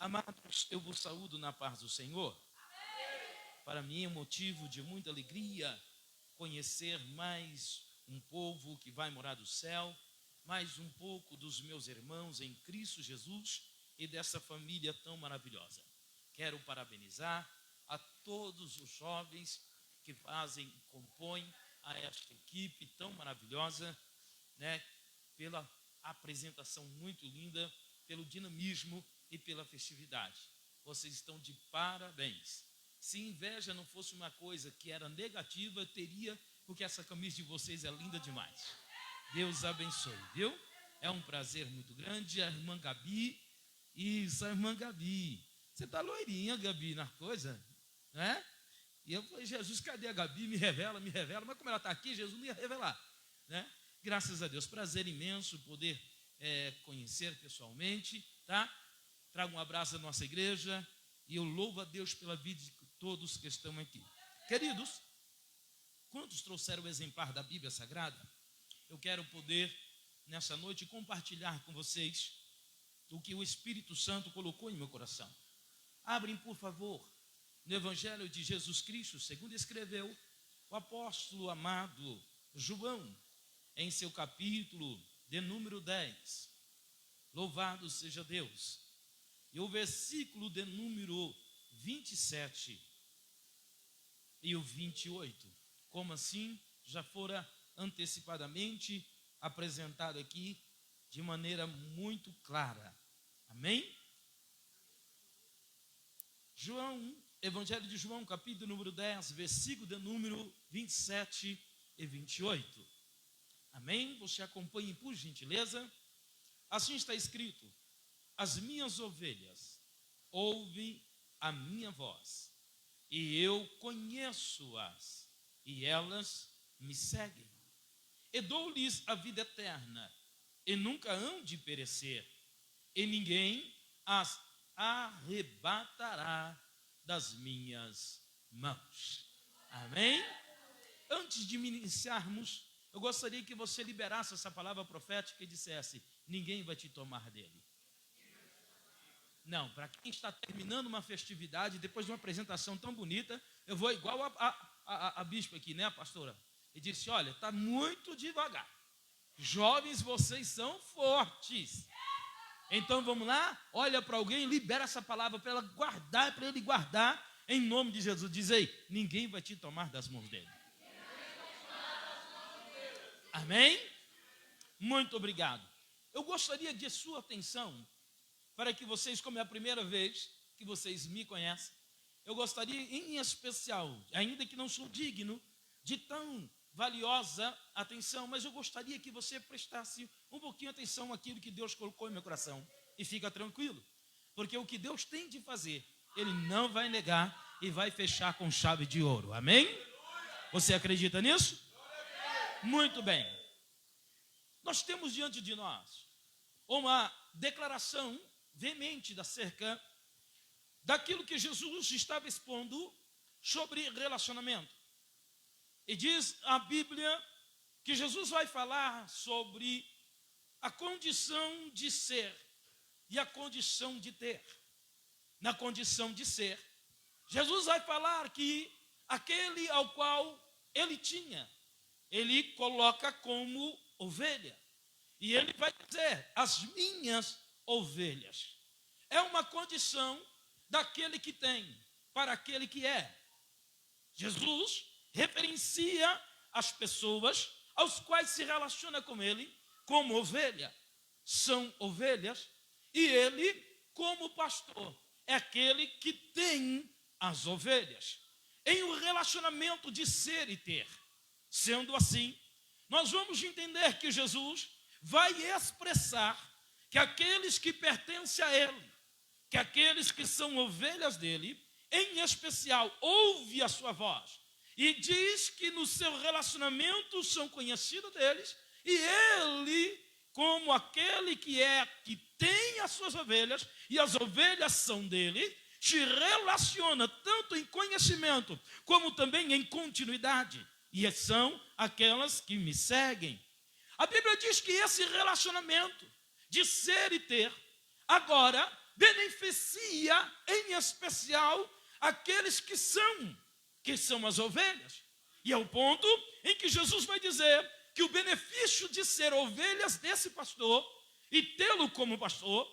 Amados, eu vos saúdo na paz do Senhor. Para mim é um motivo de muita alegria conhecer mais um povo que vai morar do céu, mais um pouco dos meus irmãos em Cristo Jesus e dessa família tão maravilhosa. Quero parabenizar a todos os jovens que compõem a esta equipe tão maravilhosa, né, pela apresentação muito linda, pelo dinamismo e pela festividade. Vocês estão de parabéns. Se inveja não fosse uma coisa que era negativa, eu teria, porque essa camisa de vocês é linda demais. Deus abençoe, viu? É um prazer muito grande. A irmã Gabi, isso, a irmã Gabi. Você está loirinha, Gabi, na coisa, né? E eu falei, Jesus, cadê a Gabi? Me revela. Mas como ela está aqui, Jesus não ia revelar, né? Graças a Deus, prazer imenso poder conhecer pessoalmente, tá? Trago um abraço à nossa igreja e eu louvo a Deus pela vida de todos que estão aqui. Queridos, quantos trouxeram o exemplar da Bíblia Sagrada? Eu quero poder, nessa noite, compartilhar com vocês o que o Espírito Santo colocou em meu coração. Abrem, por favor, no Evangelho de Jesus Cristo, segundo escreveu o apóstolo amado João, em seu capítulo de número 10. Louvado seja Deus. E o versículo de número 27 e o 28. Como assim? Já fora antecipadamente apresentado aqui de maneira muito clara. Amém? Evangelho de João, capítulo número 10, versículo de número 27 e 28. Amém? Você acompanhe por gentileza. Assim está escrito: as minhas ovelhas ouvem a minha voz, e eu conheço-as, e elas me seguem. E dou-lhes a vida eterna, e nunca hão de perecer, e ninguém as arrebatará das minhas mãos. Amém? Antes de iniciarmos, eu gostaria que você liberasse essa palavra profética e dissesse: ninguém vai te tomar dele. Não, para quem está terminando uma festividade, depois de uma apresentação tão bonita, eu vou igual a bispa aqui, né, a pastora? E disse: olha, está muito devagar. Jovens, vocês são fortes. Então vamos lá, olha para alguém, libera essa palavra para ela guardar, para ele guardar, em nome de Jesus. Diz aí: ninguém vai te tomar das mãos dele. Amém? Muito obrigado. Eu gostaria de sua atenção, para que vocês, como é a primeira vez que vocês me conhecem, eu gostaria em especial, ainda que não sou digno de tão valiosa atenção, mas eu gostaria que você prestasse um pouquinho de atenção àquilo que Deus colocou em meu coração. E fica tranquilo, porque o que Deus tem de fazer, Ele não vai negar e vai fechar com chave de ouro. Amém? Você acredita nisso? Muito bem. Nós temos diante de nós uma declaração veemente acerca daquilo que Jesus estava expondo sobre relacionamento. E diz a Bíblia que Jesus vai falar sobre a condição de ser e a condição de ter. Na condição de ser, Jesus vai falar que aquele ao qual ele tinha, ele coloca como ovelha. E ele vai dizer: as minhas ovelhas. É uma condição daquele que tem para aquele que é. Jesus referencia as pessoas aos quais se relaciona com ele como ovelha. São ovelhas. E ele, como pastor, é aquele que tem as ovelhas. Em um relacionamento de ser e ter. Sendo assim, nós vamos entender que Jesus vai expressar que aqueles que pertencem a ele, que aqueles que são ovelhas dele, em especial, ouve a sua voz. E diz que no seu relacionamento são conhecidos deles, e ele, como aquele que tem as suas ovelhas, e as ovelhas são dele, se relaciona tanto em conhecimento, como também em continuidade. E são aquelas que me seguem. A Bíblia diz que esse relacionamento de ser e ter, agora beneficia em especial aqueles que são as ovelhas. E é o ponto em que Jesus vai dizer que o benefício de ser ovelhas desse pastor e tê-lo como pastor,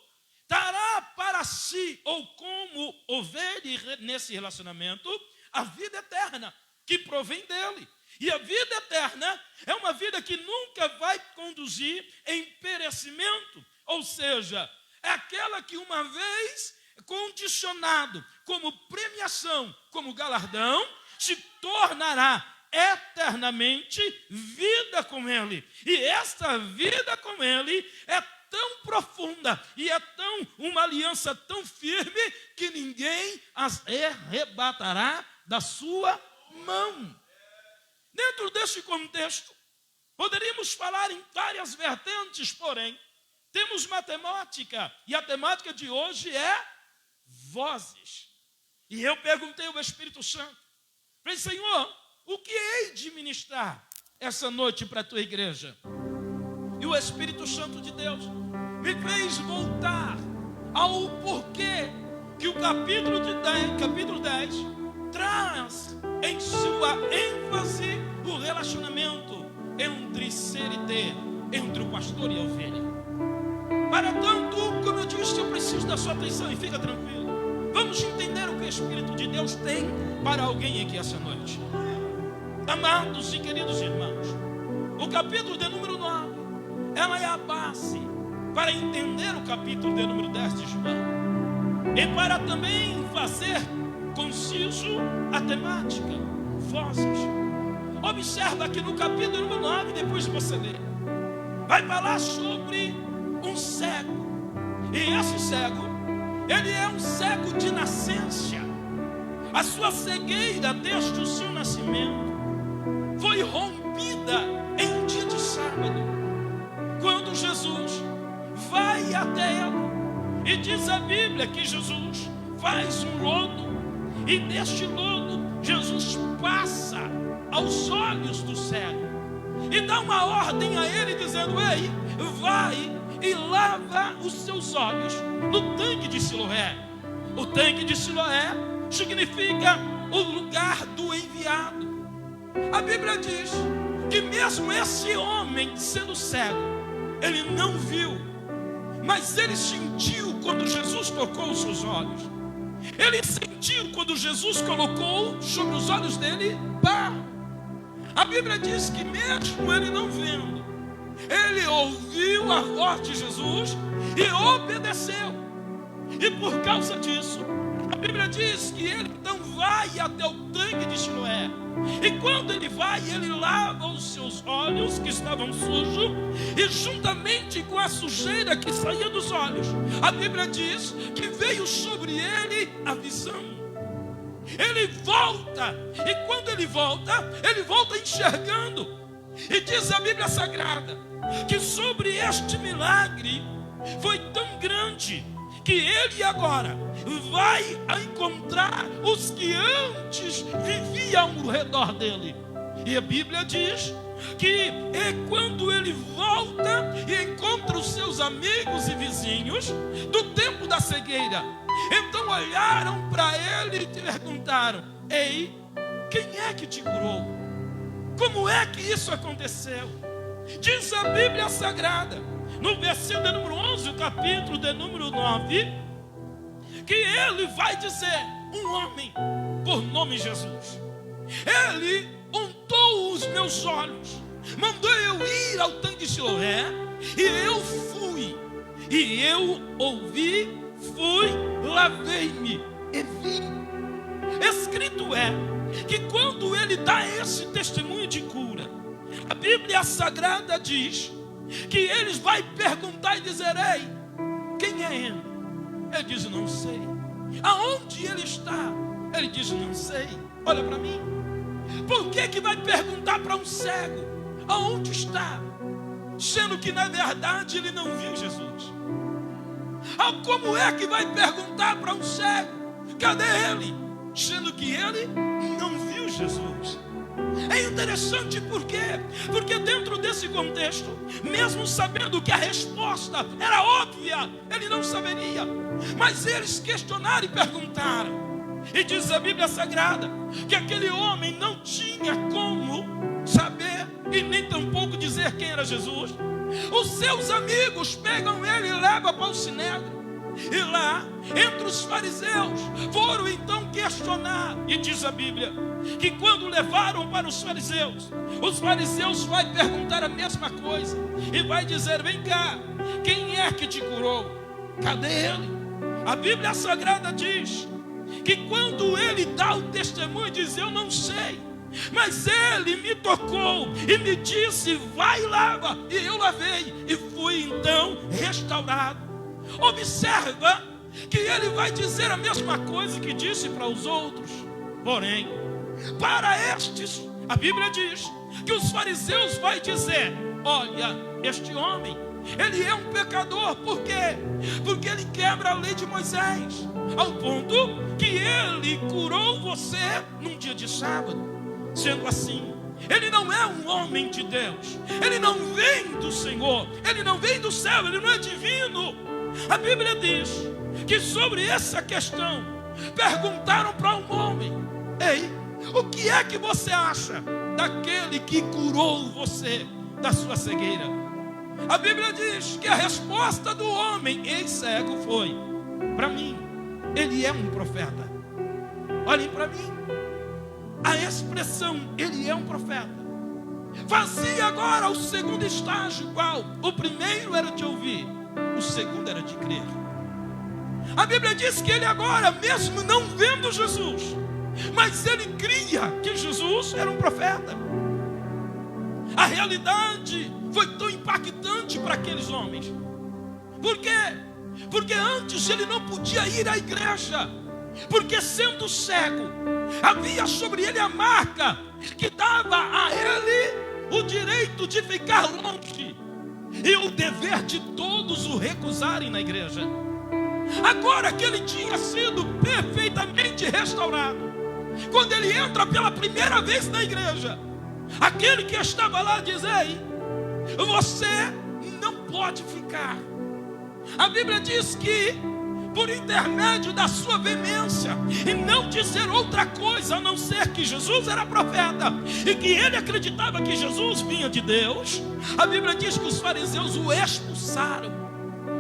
dará para si, ou como ovelha nesse relacionamento, a vida eterna que provém dele. E a vida eterna é uma vida que nunca vai conduzir em perecimento, ou seja, é aquela que uma vez condicionado como premiação, como galardão, se tornará eternamente vida com ele. E esta vida com ele é tão profunda e é uma aliança tão firme que ninguém as arrebatará da sua mão. Dentro deste contexto, poderíamos falar em várias vertentes, porém, temos matemática, e a temática de hoje é vozes. E eu perguntei ao Espírito Santo, falei, Senhor, o que hei de ministrar essa noite para a tua igreja? E o Espírito Santo de Deus me fez voltar ao porquê que o capítulo 10 traz em sua ênfase o relacionamento entre ser e ter, entre o pastor e a ovelha. Para tanto, como eu disse, eu preciso da sua atenção e fica tranquilo. Vamos entender o que o Espírito de Deus tem para alguém aqui essa noite. Amados e queridos irmãos, o capítulo de número 9, ela é a base para entender o capítulo de número 10 de João. E para também fazer conciso a temática, vozes. Observa que no capítulo número 9, depois você lê, vai falar sobre um cego. E esse cego, ele é um cego de nascença. A sua cegueira desde o seu nascimento foi rompida em dia de sábado, quando Jesus vai até ela. E diz a Bíblia que Jesus faz um lodo, e deste lodo Jesus passa aos olhos do cego e dá uma ordem a ele dizendo, ei, vai e lava os seus olhos no tanque de Siloé. O tanque de Siloé significa o lugar do enviado. A Bíblia diz que mesmo esse homem sendo cego, ele não viu, mas ele sentiu quando Jesus tocou os seus olhos. Ele sentiu quando Jesus colocou sobre os olhos dele barro. A Bíblia diz que mesmo ele não vendo, ele ouviu a voz de Jesus e obedeceu. E por causa disso, a Bíblia diz que ele então vai até o tanque de Siloé. E quando ele vai, ele lava os seus olhos que estavam sujos, e juntamente com a sujeira que saía dos olhos, a Bíblia diz que veio sobre ele a visão. Ele volta, e quando ele volta enxergando. E diz a Bíblia Sagrada que sobre este milagre foi tão grande que ele agora vai encontrar os que antes viviam ao redor dele. E a Bíblia diz que quando ele volta e encontra os seus amigos e vizinhos do tempo da cegueira, então olharam para ele e perguntaram, ei, quem é que te curou? Como é que isso aconteceu? Diz a Bíblia Sagrada, no versículo de número 11, o capítulo de número 9, que ele vai dizer, um homem por nome Jesus, ele untou os meus olhos, mandou eu ir ao tanque de Siloé, e eu fui, e eu ouvi, fui, lavei-me e vi. Escrito é que quando ele dá esse testemunho de cura, a Bíblia Sagrada diz que eles vai perguntar e dizer, ei, quem é ele? Ele diz, não sei. Aonde ele está? Ele diz, não sei. Olha para mim. Por que vai perguntar para um cego aonde está? Sendo que na verdade ele não viu Jesus. Como é que vai perguntar para um cego? Cadê ele? Sendo que ele não viu Jesus. É interessante por quê? Porque dentro desse contexto, mesmo sabendo que a resposta era óbvia, ele não saberia. Mas eles questionaram e perguntaram. E diz a Bíblia Sagrada que aquele homem não tinha como saber e nem tampouco dizer quem era Jesus. Os seus amigos pegam ele e levam para o sinédrio. E lá, entre os fariseus, foram então questionar. E diz a Bíblia que quando levaram para os fariseus vai perguntar a mesma coisa. E vai dizer: vem cá, quem é que te curou? Cadê ele? A Bíblia Sagrada diz que quando ele dá o testemunho, diz: eu não sei, mas ele me tocou e me disse: vai e lava. E eu lavei e fui então restaurado. Observa que ele vai dizer a mesma coisa que disse para os outros. Porém, para estes, a Bíblia diz que os fariseus vai dizer: olha, este homem, ele é um pecador. Por quê? Porque ele quebra a lei de Moisés, ao ponto que ele curou você num dia de sábado. Sendo assim, ele não é um homem de Deus, ele não vem do Senhor, ele não vem do céu, ele não é divino. A Bíblia diz que sobre essa questão perguntaram para um homem: ei, o que é que você acha daquele que curou você da sua cegueira? A Bíblia diz que a resposta do homem ex-cego foi: para mim, ele é um profeta. Olhem para mim, a expressão ele é um profeta fazia agora o segundo estágio. Qual? O primeiro era de ouvir, o segundo era de crer. A Bíblia diz que ele agora, mesmo não vendo Jesus, mas ele cria que Jesus era um profeta. A realidade foi tão impactante para aqueles homens. Por quê? Porque antes ele não podia ir à igreja, porque sendo cego, havia sobre ele a marca que dava a ele o direito de ficar longe e o dever de todos o recusarem na igreja. Agora que ele tinha sido perfeitamente restaurado, quando ele entra pela primeira vez na igreja, aquele que estava lá diz: ei, você não pode ficar. A Bíblia diz que por intermédio da sua veemência, e não dizer outra coisa a não ser que Jesus era profeta e que ele acreditava que Jesus vinha de Deus, a Bíblia diz que os fariseus o expulsaram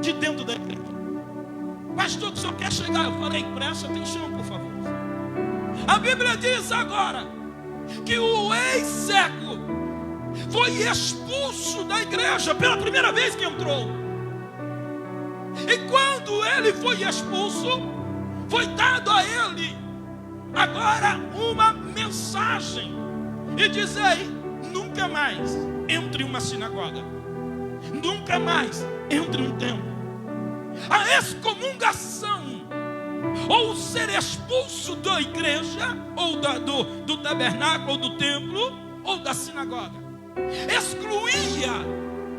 de dentro da igreja. Pastor, que o senhor quer chegar? Eu falei: preste atenção, por favor. A Bíblia diz agora que o ex-cego foi expulso da igreja pela primeira vez que entrou. E quando ele foi expulso, foi dado a ele agora uma mensagem. E diz: ei, nunca mais entre uma sinagoga, nunca mais entre um templo. A excomungação, ou ser expulso da igreja, ou do tabernáculo, ou do templo, ou da sinagoga, excluía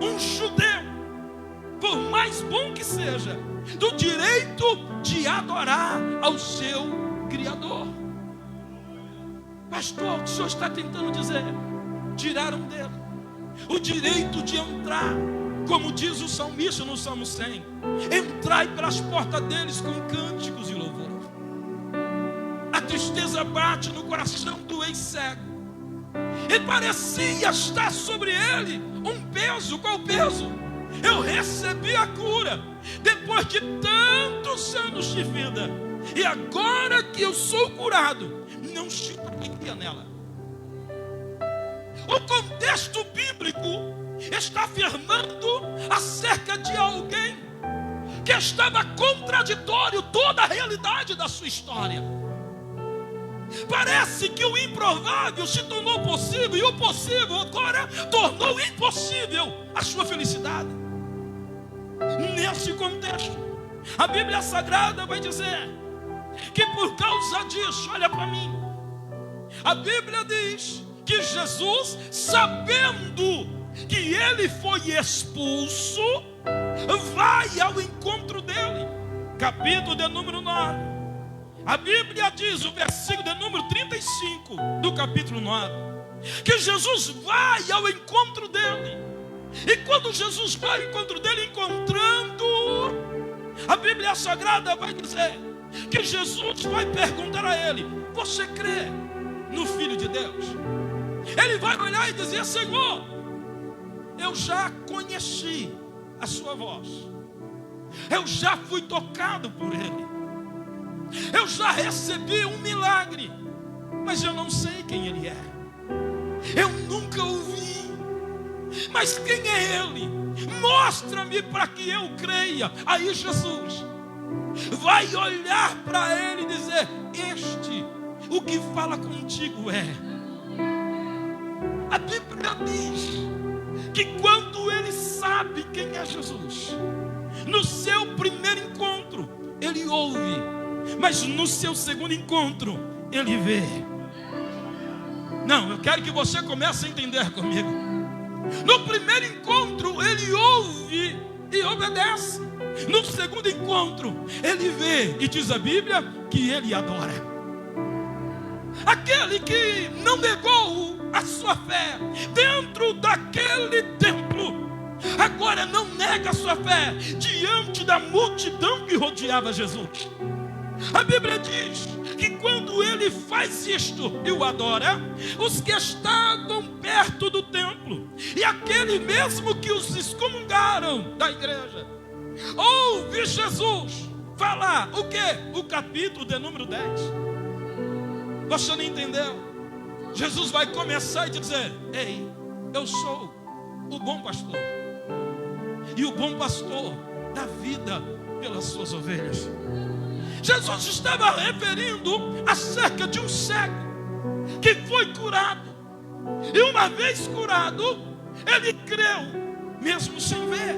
um judeu, por mais bom que seja, do direito de adorar ao seu Criador. Pastor, o que o senhor está tentando dizer? Tiraram dele o direito de entrar, como diz o salmista no Salmo 100: entrai pelas portas deles com cânticos e louvor. A tristeza bate no coração do ex-cego, e parecia estar sobre ele um peso. Qual peso? Eu recebi a cura depois de tantos anos de vida, e agora que eu sou curado, não se alegria nela. O contexto bíblico está afirmando acerca de alguém que estava contraditório toda a realidade da sua história. Parece que o improvável se tornou possível, e o possível agora tornou impossível a sua felicidade. Nesse contexto, a Bíblia Sagrada vai dizer que por causa disso, olha para mim, a Bíblia diz que Jesus, sabendo que ele foi expulso, vai ao encontro dele. Capítulo de número 9. A Bíblia diz, o versículo de número 35 do capítulo 9: que Jesus vai ao encontro dele. E quando Jesus vai ao encontro dele, encontrando, a Bíblia Sagrada vai dizer que Jesus vai perguntar a ele: você crê no Filho de Deus? Ele vai olhar e dizer: Senhor, eu já conheci a sua voz, eu já fui tocado por ele, eu já recebi um milagre, mas eu não sei quem ele é, eu nunca ouvi, mas quem é ele? Mostra-me para que eu creia. Aí Jesus vai olhar para ele e dizer: este, o que fala contigo é. A Bíblia diz que quando ele sabe quem é Jesus, no seu primeiro encontro ele ouve, mas no seu segundo encontro ele vê. Não, eu quero que você comece a entender comigo. No primeiro encontro ele ouve e obedece. No segundo encontro ele vê, e diz a Bíblia que ele adora. Aquele que não negou a sua fé dentro daquele templo, agora não nega a sua fé diante da multidão que rodeava Jesus. A Bíblia diz que quando ele faz isto e o adora, os que estavam perto do templo e aquele mesmo que os excomungaram da igreja, ouve Jesus falar o quê? O capítulo de número 10. Você não entendeu? Jesus vai começar a dizer: ei, eu sou o bom pastor, e o bom pastor dá vida pelas suas ovelhas. Jesus estava referindo acerca de um cego que foi curado, e uma vez curado, ele creu, mesmo sem ver,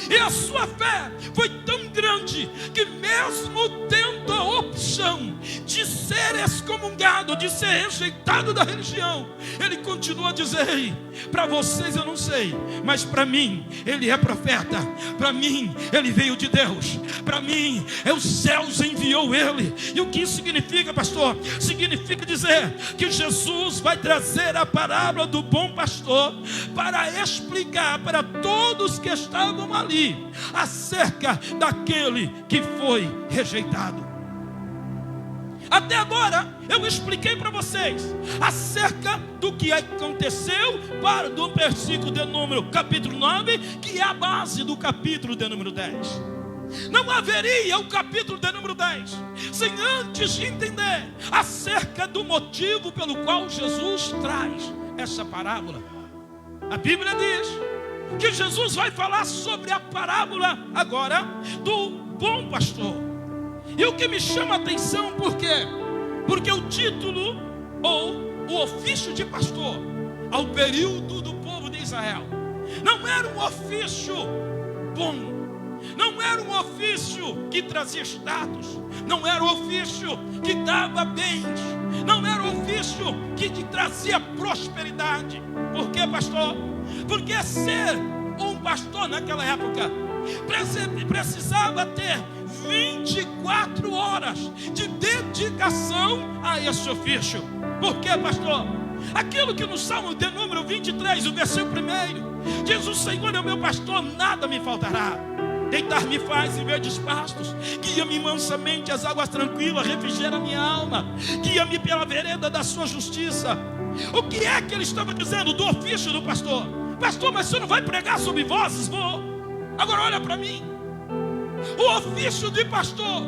e a sua fé foi tão grande que mesmo tendo a opção de ser excomungado, de ser rejeitado da religião, ele continua a dizer: ei, para vocês eu não sei, mas para mim ele é profeta, para mim ele veio de Deus, para mim os céus enviou ele. E o que isso significa, pastor? Significa dizer que Jesus vai trazer a parábola do bom pastor para explicar para todos que estavam ali acerca daquele que foi rejeitado. Até agora eu expliquei para vocês acerca do que aconteceu para do versículo de número capítulo 9, que é a base do capítulo de número 10. Não haveria o capítulo de número 10 sem antes entender acerca do motivo pelo qual Jesus traz essa parábola. A Bíblia diz que Jesus vai falar sobre a parábola agora do bom pastor. E o que me chama a atenção, por quê? Porque o título ou o ofício de pastor ao período do povo de Israel não era um ofício bom, não era um ofício que trazia status, não era um ofício que dava bens, não era um ofício que te trazia prosperidade. Por quê, pastor? Porque ser um pastor naquela época precisava ter 24 horas de dedicação a esse ofício. Por quê, pastor? Aquilo que no Salmo de número 23, o versículo 1, diz: o Senhor é o meu pastor, nada me faltará. Deitar-me faz em verdes pastos, guia-me mansamente às águas tranquilas, refrigera minha alma, guia-me pela vereda da sua justiça. O que é que ele estava dizendo do ofício do pastor? Pastor, mas você não vai pregar sobre vozes? Vou. Agora olha para mim. O ofício de pastor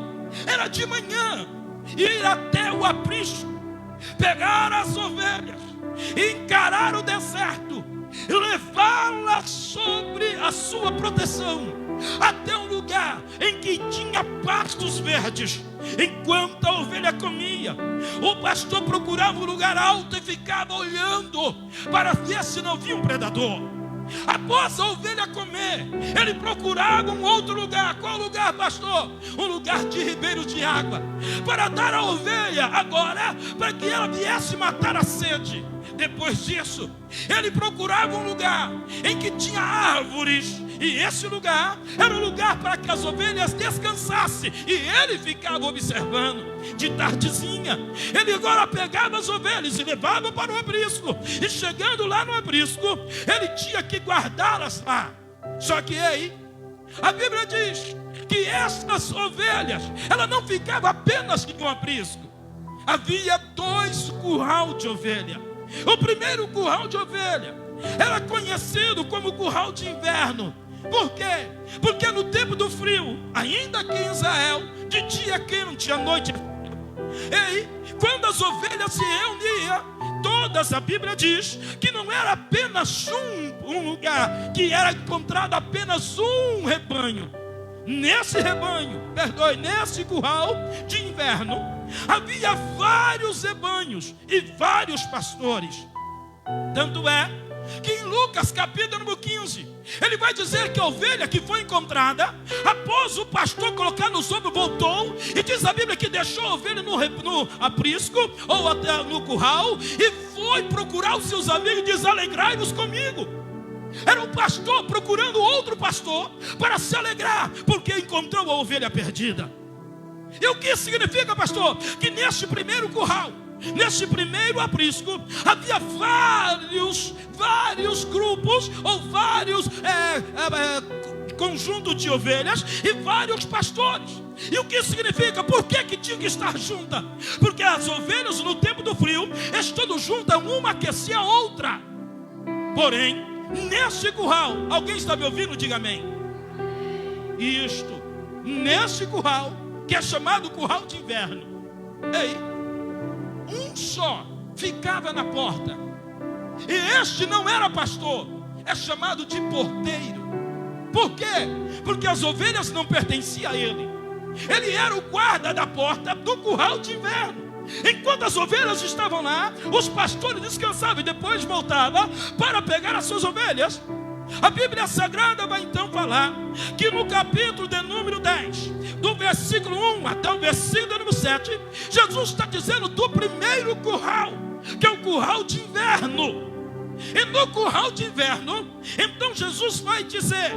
era de manhã ir até o aprisco, pegar as ovelhas, encarar o deserto, levá-las sobre a sua proteção até um lugar em que tinha pastos verdes. Enquanto a ovelha comia, o pastor procurava um lugar alto e ficava olhando para ver se não via um predador. Após a ovelha comer, ele procurava um outro lugar. Qual lugar, pastor? Um lugar de ribeiro de água, para dar à ovelha agora, para que ela viesse matar a sede. Depois disso, ele procurava um lugar em que tinha árvores E esse lugar era um lugar para que as ovelhas descansassem. E ele ficava observando de tardezinha. Ele agora pegava as ovelhas e levava para o aprisco. E chegando lá no aprisco, ele tinha que guardá-las lá. Só que aí, a Bíblia diz que estas ovelhas, ela não ficava apenas em um aprisco. Havia 2 curral de ovelha. O primeiro curral de ovelha era conhecido como curral de inverno. Por quê? Porque no tempo do frio, ainda que em Israel, de dia quente, à noite. E quando as ovelhas se reuniam, todas, a Bíblia diz que não era apenas um lugar, que era encontrado apenas um rebanho. Nesse nesse curral de inverno, havia vários rebanhos e vários pastores. Tanto é que em Lucas capítulo número 15, ele vai dizer que a ovelha que foi encontrada, após o pastor colocar no ombros, voltou, e diz a Bíblia que deixou a ovelha no aprisco, ou até no curral, e foi procurar os seus amigos e diz: alegrai-vos comigo. Era um pastor procurando outro pastor para se alegrar, porque encontrou a ovelha perdida. E o que significa, pastor? Que neste primeiro curral, neste primeiro aprisco, havia vários grupos, ou vários conjuntos de ovelhas e vários pastores. E o que significa? Por que tinha que estar junta? Porque as ovelhas no tempo do frio, estando juntas, uma aquecia a outra. Porém, neste curral, alguém está me ouvindo? Diga amém. Neste curral, que é chamado curral de inverno, um só ficava na porta. E este não era pastor, é chamado de porteiro. Por quê? Porque as ovelhas não pertenciam a ele. Ele era o guarda da porta do curral de inverno. Enquanto as ovelhas estavam lá, os pastores descansavam e depois voltavam para pegar as suas ovelhas. A Bíblia Sagrada vai então falar que no capítulo de número 10, do versículo 1 até o versículo número 7, Jesus está dizendo do primeiro curral, que é o curral de inverno. E no curral de inverno, então Jesus vai dizer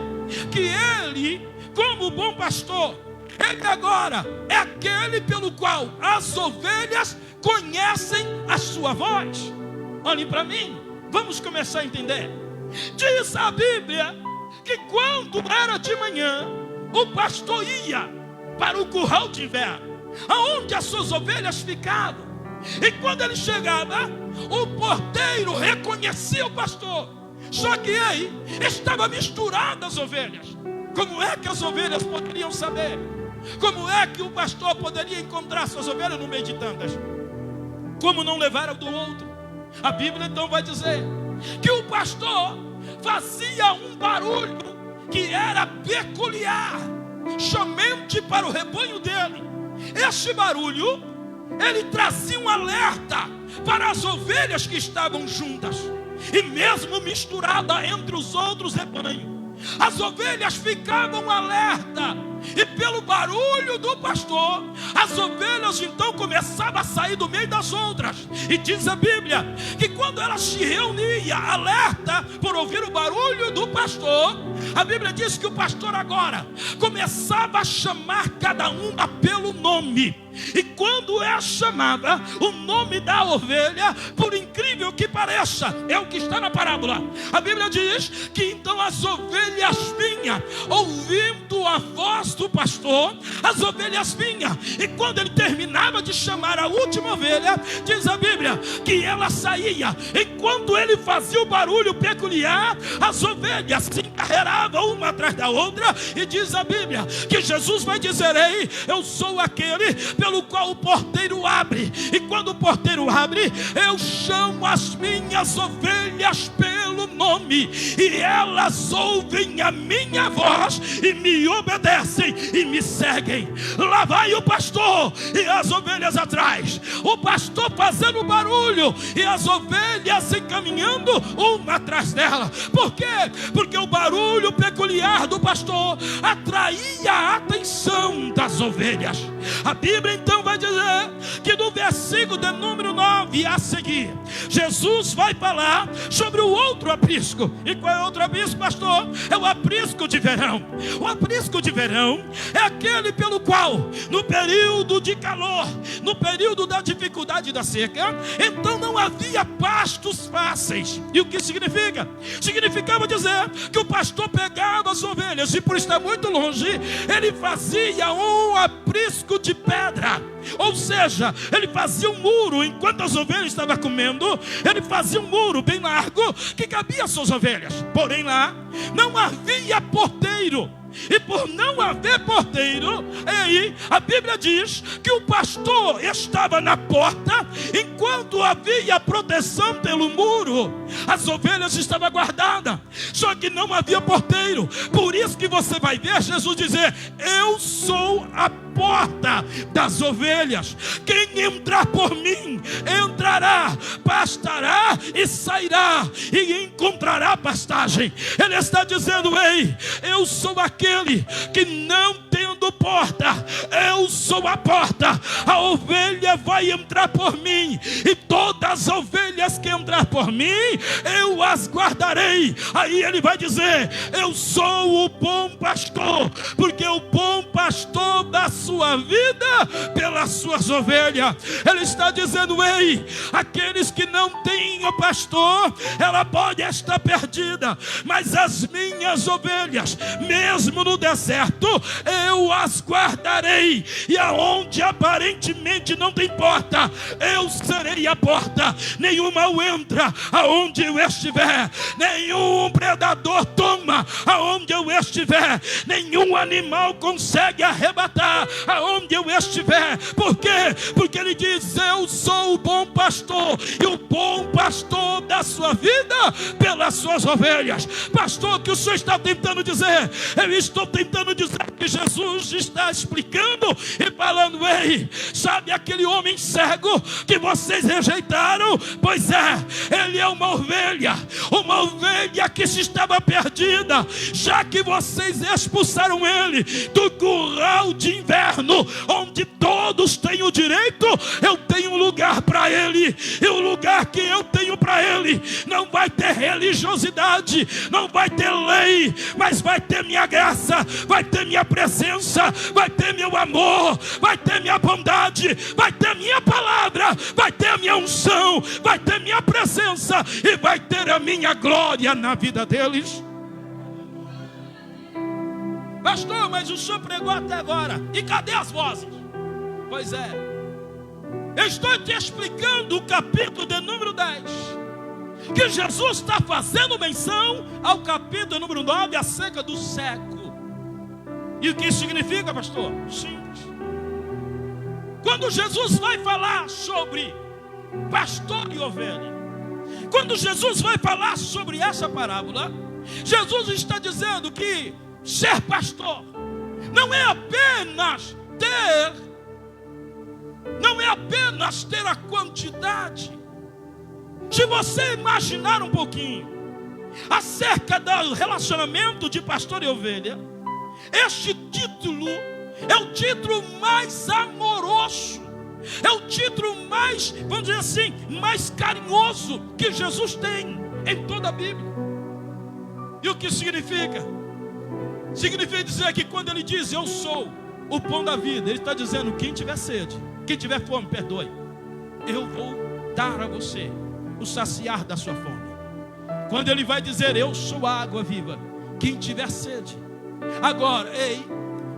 que ele, como bom pastor, ele agora é aquele pelo qual as ovelhas conhecem a sua voz. Olhem para mim, vamos começar a entender. Diz a Bíblia que quando era de manhã, o pastor ia para o curral de inverno, aonde as suas ovelhas ficavam. E quando ele chegava, o porteiro reconhecia o pastor. Só que aí estava misturado as ovelhas. Como é que as ovelhas poderiam saber? Como é que o pastor poderia encontrar suas ovelhas no meio de tantas? Como não levaram do outro? A Bíblia então vai dizer que o pastor fazia um barulho que era peculiar, somente para o rebanho dele. Este barulho, ele trazia um alerta para as ovelhas que estavam juntas, e mesmo misturada entre os outros rebanhos. As ovelhas ficavam alerta, e pelo barulho do pastor, as ovelhas então começavam a sair do meio das outras. E diz a Bíblia que quando elas se reuniam alerta por ouvir o barulho do pastor, a Bíblia diz que o pastor agora começava a chamar cada uma pelo nome. E quando ela chamava o nome da ovelha, por incrível que pareça, é o que está na parábola, a Bíblia diz que então as ovelhas vinham, ouvindo a voz do pastor, as ovelhas vinham, e quando ele terminava de chamar a última ovelha, diz a Bíblia que ela saía, e quando ele fazia o barulho peculiar, as ovelhas se encarreiravam uma atrás da outra, e diz a Bíblia que Jesus vai dizer: ei, eu sou aquele pelo qual o porteiro abre, e quando o porteiro abre, eu chamo as minhas ovelhas pelo nome, e elas ouvem a minha voz e me obedecem e me seguem. Lá vai o pastor e as ovelhas atrás. o pastor fazendo barulho e as ovelhas se encaminhando uma atrás dela. Por quê? Porque o barulho peculiar do pastor atraía a atenção das ovelhas. A Bíblia então vai dizer que no versículo de número 9 a seguir, Jesus vai falar sobre o outro aprisco. E qual é o outro aprisco, pastor? É o aprisco de verão. O aprisco de verão é aquele pelo qual, no período de calor, no período da dificuldade da seca, então não havia pastos fáceis. E o que significa? Significava dizer que o pastor pegava as ovelhas e, por estar muito longe, ele fazia um aprisco de pedra. Ou seja, ele fazia um muro enquanto as ovelhas estavam comendo. Ele fazia um muro bem largo que cabia às suas ovelhas. Porém lá não havia porteiro. E por não haver porteiro, aí a Bíblia diz que o pastor estava na porta. Enquanto havia proteção pelo muro, as ovelhas estavam guardadas. Só que não havia porteiro. Por isso que você vai ver Jesus dizer: eu sou a porta das ovelhas. Quem entrar por mim, entrará, pastará e sairá, e encontrará pastagem. Ele está dizendo: ei, eu sou aquele que não tendo porta, eu sou a porta. A ovelha vai entrar por mim, e todas as ovelhas que entrar por mim, eu as guardarei. Aí ele vai dizer: eu sou o bom pastor, porque o bom pastor dá sua vida pelas suas ovelhas. Ele está dizendo: ei, aqueles que não têm o pastor, ela pode estar perdida, mas as minhas ovelhas, mesmo no deserto, eu as guardarei. E aonde aparentemente não tem porta, eu serei a porta. Nenhum mal entra aonde eu estiver, nenhum predador toma aonde eu estiver, nenhum animal consegue arrebatar aonde eu estiver. Por quê? Porque ele diz: eu sou o bom pastor, e o bom pastor dá sua vida pelas suas ovelhas. Pastor, o que o senhor está tentando dizer? Eu estou tentando dizer que Jesus está explicando e falando: ei, sabe aquele homem cego que vocês rejeitaram? Pois é, ele é uma ovelha que se estava perdida. Já que vocês expulsaram ele do curral de inverno, onde todos têm o direito, eu tenho um lugar para ele. E o lugar que eu tenho para ele não vai ter religiosidade, não vai ter lei, mas vai ter minha graça, vai ter minha presença, vai ter meu amor, vai ter minha bondade, vai ter minha palavra, vai ter minha unção, vai ter minha presença e vai ter a minha glória na vida deles. Pastor, mas o senhor pregou até agora, e cadê as vozes? Pois é, eu estou te explicando o capítulo de número 10, que Jesus está fazendo menção ao capítulo número 9 acerca do cego. E o que isso significa, pastor? Simples. Quando Jesus vai falar sobre pastor e ovelha, quando Jesus vai falar sobre essa parábola, Jesus está dizendo que ser pastor não é apenas ter a quantidade. Se você imaginar um pouquinho acerca do relacionamento de pastor e ovelha, este título é o título mais amoroso, é o título mais, vamos dizer assim, mais carinhoso que Jesus tem em toda a Bíblia. E o que significa? Significa dizer que quando ele diz: eu sou o pão da vida, ele está dizendo: quem tiver sede, quem tiver fome, perdoe, eu vou dar a você o saciar da sua fome. Quando ele vai dizer: eu sou a água viva, quem tiver sede. Agora, ei,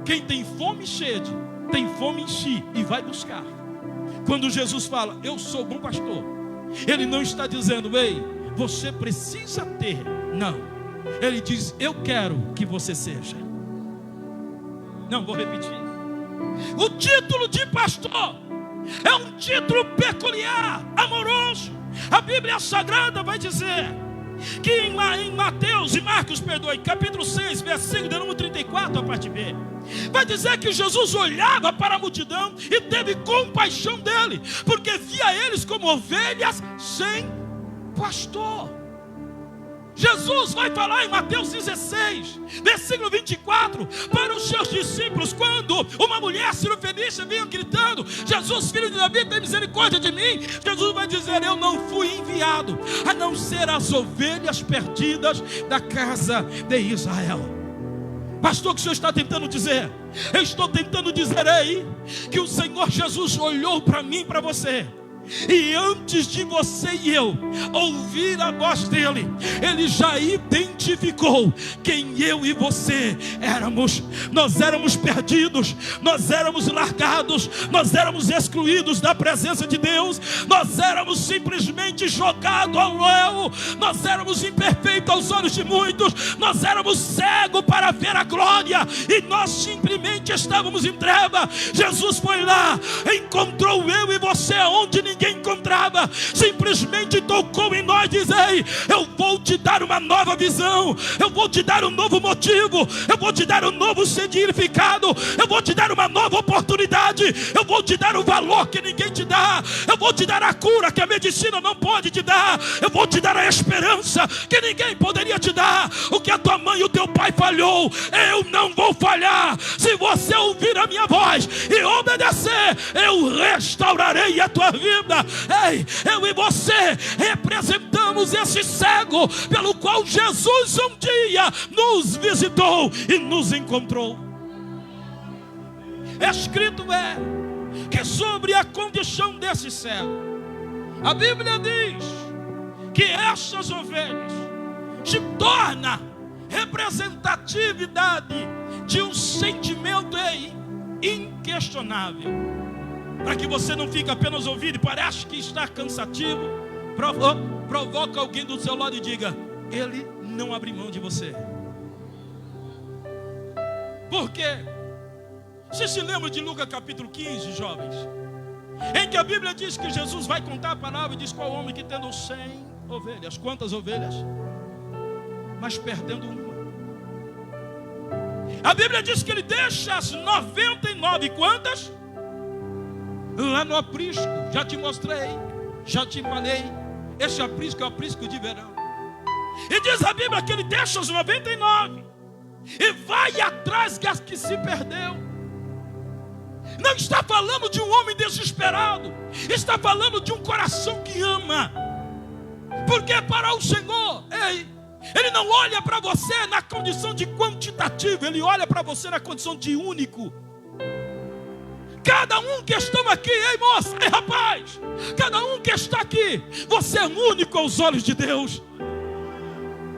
quem tem fome e sede, tem fome em si e vai buscar. Quando Jesus fala: eu sou o bom pastor, ele não está dizendo: ei, você precisa ter. Não, ele diz: eu quero que você seja. Não, vou repetir. O título de pastor é um título peculiar, amoroso. A Bíblia Sagrada vai dizer que em Mateus e Marcos, capítulo 6, versículo de número 34, a parte B, vai dizer que Jesus olhava para a multidão e teve compaixão dele, porque via eles como ovelhas sem pastor. Jesus vai falar em Mateus 16, versículo 24, para os seus discípulos, quando uma mulher cirofenícia vinha gritando: Jesus, filho de Davi, tem misericórdia de mim. Jesus vai dizer: eu não fui enviado a não ser as ovelhas perdidas da casa de Israel. Pastor, o que o senhor está tentando dizer? Eu estou tentando dizer aí que o Senhor Jesus olhou para mim e para você, e antes de você e eu ouvir a voz dele, ele já identificou quem eu e você éramos. Nós éramos perdidos, nós éramos largados, nós éramos excluídos da presença de Deus, nós éramos simplesmente jogados ao léu, nós éramos imperfeitos aos olhos de muitos, nós éramos cegos para ver a glória, e nós simplesmente estávamos em treva. Jesus foi lá, encontrou eu e você onde ninguém encontrava, simplesmente tocou em nós e diz: ei, eu vou te dar uma nova visão, eu vou te dar um novo motivo, eu vou te dar um novo significado, eu vou te dar uma nova oportunidade, eu vou te dar o valor que ninguém te dá, eu vou te dar a cura que a medicina não pode te dar, eu vou te dar a esperança que ninguém poderia te dar. O que a tua mãe e o teu pai falhou, eu não vou falhar. Se você ouvir a minha voz e obedecer, eu restaurarei a tua vida. Ei, eu e você representamos esse cego pelo qual Jesus um dia nos visitou e nos encontrou. Escrito é que sobre a condição desse cego, a Bíblia diz que essas ovelhas se torna representatividade de um sentimento inquestionável. Para que você não fique apenas ouvindo e parece que está cansativo, provoca alguém do seu lado e diga: ele não abre mão de você. Por quê? Você se lembra de Lucas capítulo 15, jovens, em que a Bíblia diz que Jesus vai contar a palavra e diz: qual homem que tendo 100 ovelhas, quantas ovelhas? Mas perdendo uma. A Bíblia diz que ele deixa as 99, quantas? Lá no aprisco. Já te mostrei, já te falei, esse aprisco é o aprisco de verão. E diz a Bíblia que ele deixa os 99 e vai atrás das que se perdeu. Não está falando de um homem desesperado, está falando de um coração que ama. Porque para o Senhor, ele não olha para você na condição de quantitativo, ele olha para você na condição de único. Cada um que estão aqui, ei moça, ei rapaz, cada um que está aqui, você é único aos olhos de Deus.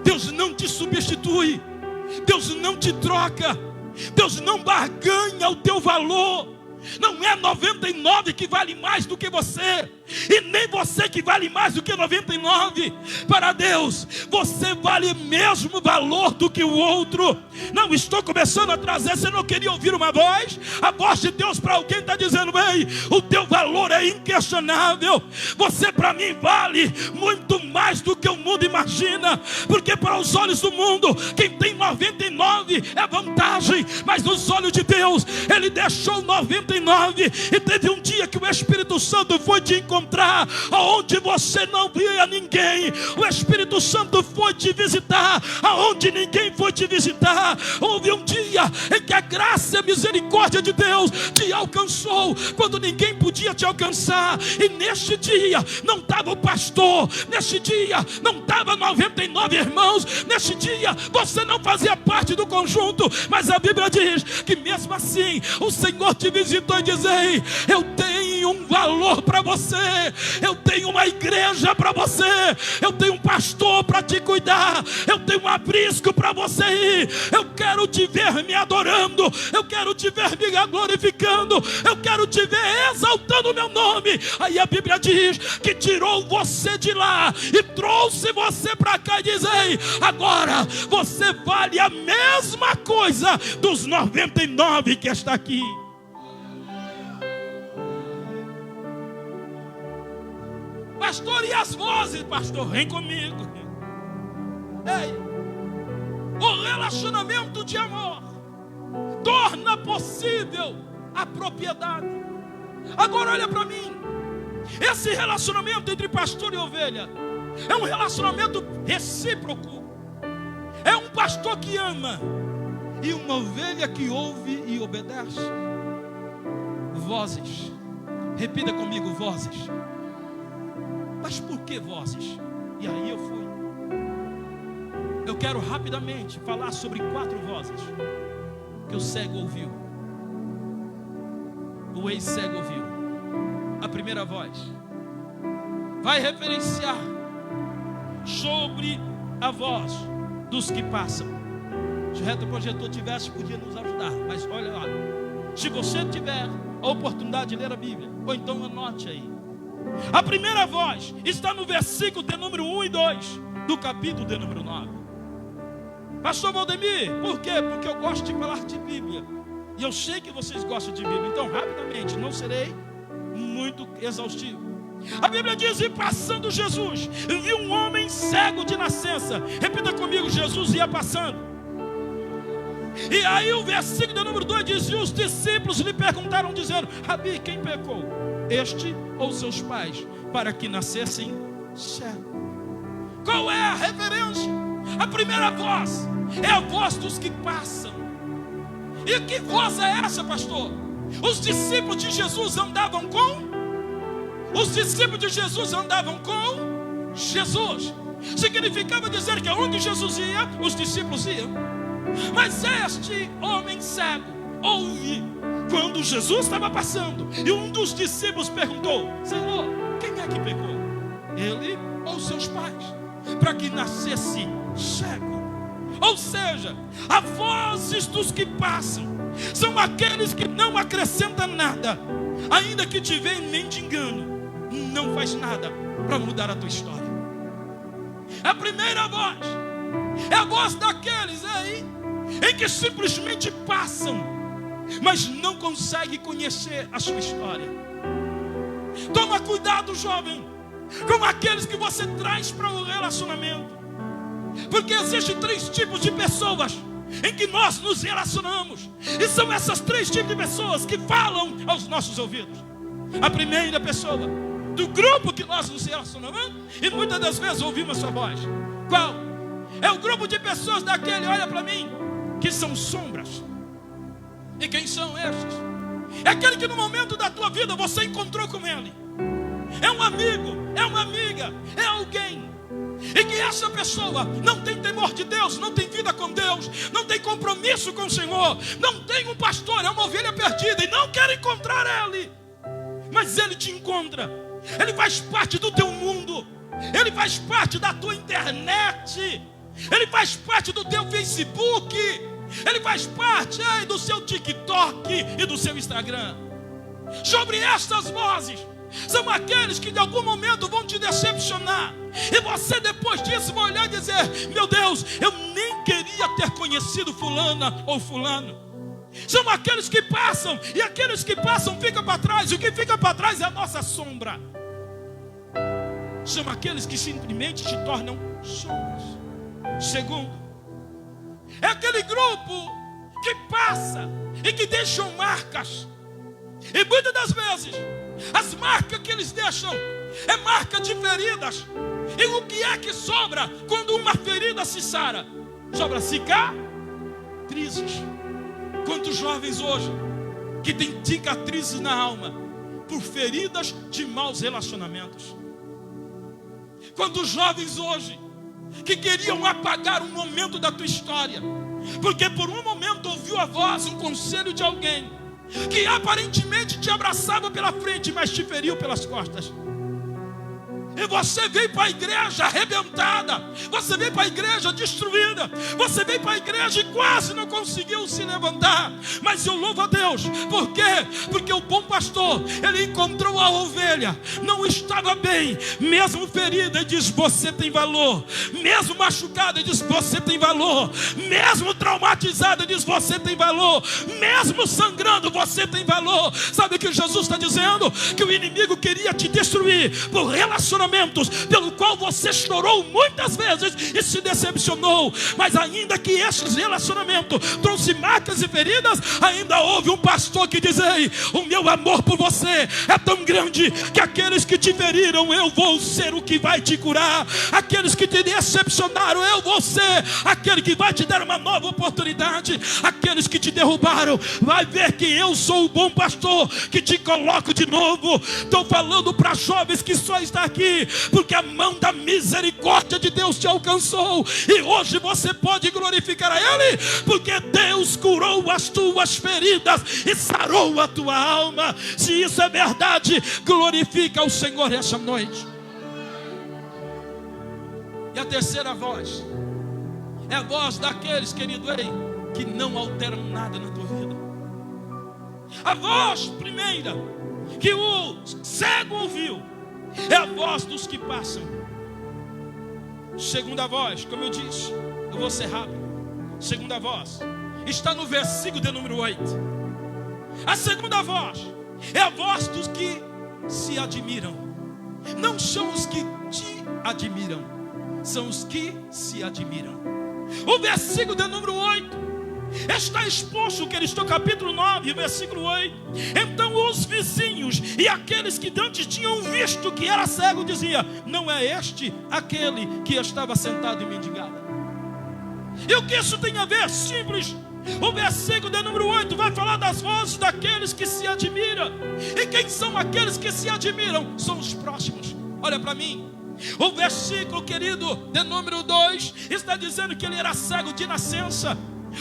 Deus não te substitui, Deus não te troca, Deus não barganha o teu valor. Não é 99 que vale mais do que você, e nem você que vale mais do que 99. Para Deus, você vale o mesmo valor do que o outro. Não estou começando a trazer, você não queria ouvir uma voz? A voz de Deus para alguém está dizendo: ei, o teu valor é inquestionável. Você para mim vale muito mais do que o mundo imagina. Porque para os olhos do mundo, quem tem 99 é vantagem, mas nos olhos de Deus, Ele deixou 99. E teve um dia que o Espírito Santo foi te encontrar aonde você não via ninguém. O Espírito Santo foi te visitar aonde ninguém foi te visitar. Houve um dia em que a graça e a misericórdia de Deus te alcançou quando ninguém podia te alcançar. E neste dia não estava o pastor, neste dia não estava 99 irmãos, neste dia você não fazia parte do conjunto, mas a Bíblia diz que mesmo assim o Senhor te visitou e diz: ei, eu tenho um valor para você, eu tenho uma igreja para você, eu tenho um pastor para te cuidar, eu tenho um aprisco para você ir. Eu quero te ver me adorando, eu quero te ver me glorificando, eu quero te ver exaltando o meu nome. Aí a Bíblia diz que tirou você de lá e trouxe você para cá e diz: ei, agora você vale a mesma coisa dos 99 que está aqui. Pastor, e as vozes? Pastor, vem comigo. Ei, o relacionamento de amor torna possível a propriedade. Agora olha para mim. Esse relacionamento entre pastor e ovelha é um relacionamento recíproco. É um pastor que ama e uma ovelha que ouve e obedece. Vozes. Repita comigo, vozes. Mas por que vozes? E aí eu fui. Eu quero rapidamente falar sobre 4 vozes que o cego ouviu. O ex-cego ouviu. A primeira voz vai referenciar sobre a voz dos que passam. Se o retroprojetor tivesse, podia nos ajudar. Mas olha lá. Se você tiver a oportunidade de ler a Bíblia, ou então anote aí. A primeira voz está no versículo de número 1 e 2 do capítulo de número 9. Pastor Valdemir, por quê? Porque eu gosto de falar de Bíblia. E eu sei que vocês gostam de Bíblia. Então, rapidamente, não serei muito exaustivo. A Bíblia diz: e passando Jesus, viu um homem cego de nascença. Repita comigo: Jesus ia passando. E aí o versículo de número 2 diz: e os discípulos lhe perguntaram, dizendo: Rabi, quem pecou? Este ou seus pais, para que nascessem cegos? Qual é a referência? A primeira voz é a voz dos que passam. E que voz é essa, pastor? Os discípulos de Jesus andavam com? Os discípulos de Jesus andavam com Jesus. Significava dizer que onde Jesus ia, os discípulos iam. Mas este homem cego ouve quando Jesus estava passando, e um dos discípulos perguntou: Senhor, quem é que pecou? Ele ou seus pais, para que nascesse cego? Ou seja, as vozes dos que passam são aqueles que não acrescentam nada, ainda que te venham mendigando, não faz nada para mudar a tua história. A primeira voz é a voz daqueles aí em que simplesmente passam, mas não conseguem conhecer a sua história. Toma cuidado, jovem, com aqueles que você traz para o relacionamento, porque existem 3 tipos de pessoas em que nós nos relacionamos, e são essas 3 tipos de pessoas que falam aos nossos ouvidos. A primeira pessoa do grupo que nós nos relacionamos, e muitas das vezes ouvimos a sua voz. Qual? É o grupo de pessoas daquele, olha para mim, que são sombras. E quem são estes? É aquele que no momento da tua vida você encontrou com ele. É um amigo, é uma amiga, é alguém. E que essa pessoa não tem temor de Deus, não tem vida com Deus, não tem compromisso com o Senhor, não tem um pastor, é uma ovelha perdida e não quer encontrar ele. Mas ele te encontra, ele faz parte do teu mundo, ele faz parte da tua internet, ele faz parte do teu Facebook, ele faz parte do seu TikTok e do seu Instagram. Sobre estas vozes, são aqueles que de algum momento vão te decepcionar, e você depois disso vai olhar e dizer: meu Deus, eu nem queria ter conhecido fulana ou fulano. São aqueles que passam, e aqueles que passam ficam para trás, e o que fica para trás é a nossa sombra. São aqueles que simplesmente te tornam sombras. Segundo, é aquele grupo que passa e que deixam marcas. E muitas das vezes as marcas que eles deixam é marca de feridas. E o que é que sobra quando uma ferida se sara? Sobra cicatrizes. Quantos jovens hoje que têm cicatrizes na alma por feridas de maus relacionamentos? Quantos jovens hoje que queriam apagar um momento da tua história, porque por um momento ouviu a voz, um conselho de alguém que aparentemente te abraçava pela frente, mas te feriu pelas costas. E você veio para a igreja arrebentada, você veio para a igreja destruída, você veio para a igreja e quase não conseguiu se levantar. Mas eu louvo a Deus, por quê? Porque o bom pastor, ele encontrou a ovelha, não estava bem, mesmo ferida, ele diz: você tem valor. Mesmo machucada, ele diz: você tem valor. Mesmo traumatizada, ele diz: você tem valor. Mesmo sangrando, você tem valor. Sabe o que Jesus está dizendo? Que o inimigo queria te destruir por relacionamento relacionamentos pelo qual você chorou muitas vezes e se decepcionou, mas ainda que estes relacionamentos trouxe marcas e feridas, ainda houve um pastor que diz: ei, o meu amor por você é tão grande que aqueles que te feriram, eu vou ser o que vai te curar. Aqueles que te decepcionaram, eu vou ser aquele que vai te dar uma nova oportunidade. Aqueles que te derrubaram, vai ver que eu sou o bom pastor que te coloco de novo. Estou falando para jovens que só está aqui porque a mão da misericórdia de Deus te alcançou, e hoje você pode glorificar a Ele, porque Deus curou as tuas feridas e sarou a tua alma. Se isso é verdade, glorifica o Senhor essa noite. E a terceira voz é a voz daqueles, querido, ei, que não alteram nada na tua vida. A voz primeira que o cego ouviu é a voz dos que passam. Segunda voz, como eu disse, eu vou ser rápido. Segunda voz está no versículo de número 8. A segunda voz é a voz dos que se admiram. Não são os que te admiram, são os que se admiram. O versículo de número 8 está exposto, que eles estão capítulo 9, versículo 8. Então os vizinhos e aqueles que antes tinham visto que era cego dizia: não é este aquele que estava sentado e mendigava? E o que isso tem a ver? Simples. O versículo de número 8 vai falar das vozes daqueles que se admiram. E quem são aqueles que se admiram? São os próximos. Olha para mim. O versículo, querido, de número 2 está dizendo que ele era cego de nascença.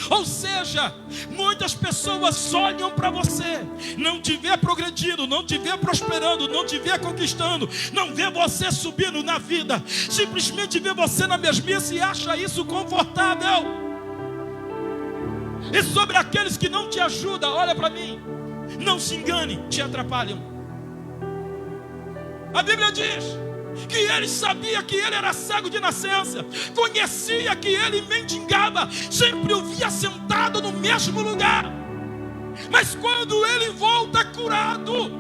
Ou seja, muitas pessoas olham para você, não te vê progredindo, não te vê prosperando, não te vê conquistando, não vê você subindo na vida, simplesmente vê você na mesmice e acha isso confortável. E sobre aqueles que não te ajudam, olha para mim, não se engane, te atrapalham. A Bíblia diz que ele sabia que ele era cego de nascença, conhecia que ele mendigava, sempre o via sentado no mesmo lugar. Mas quando ele volta curado,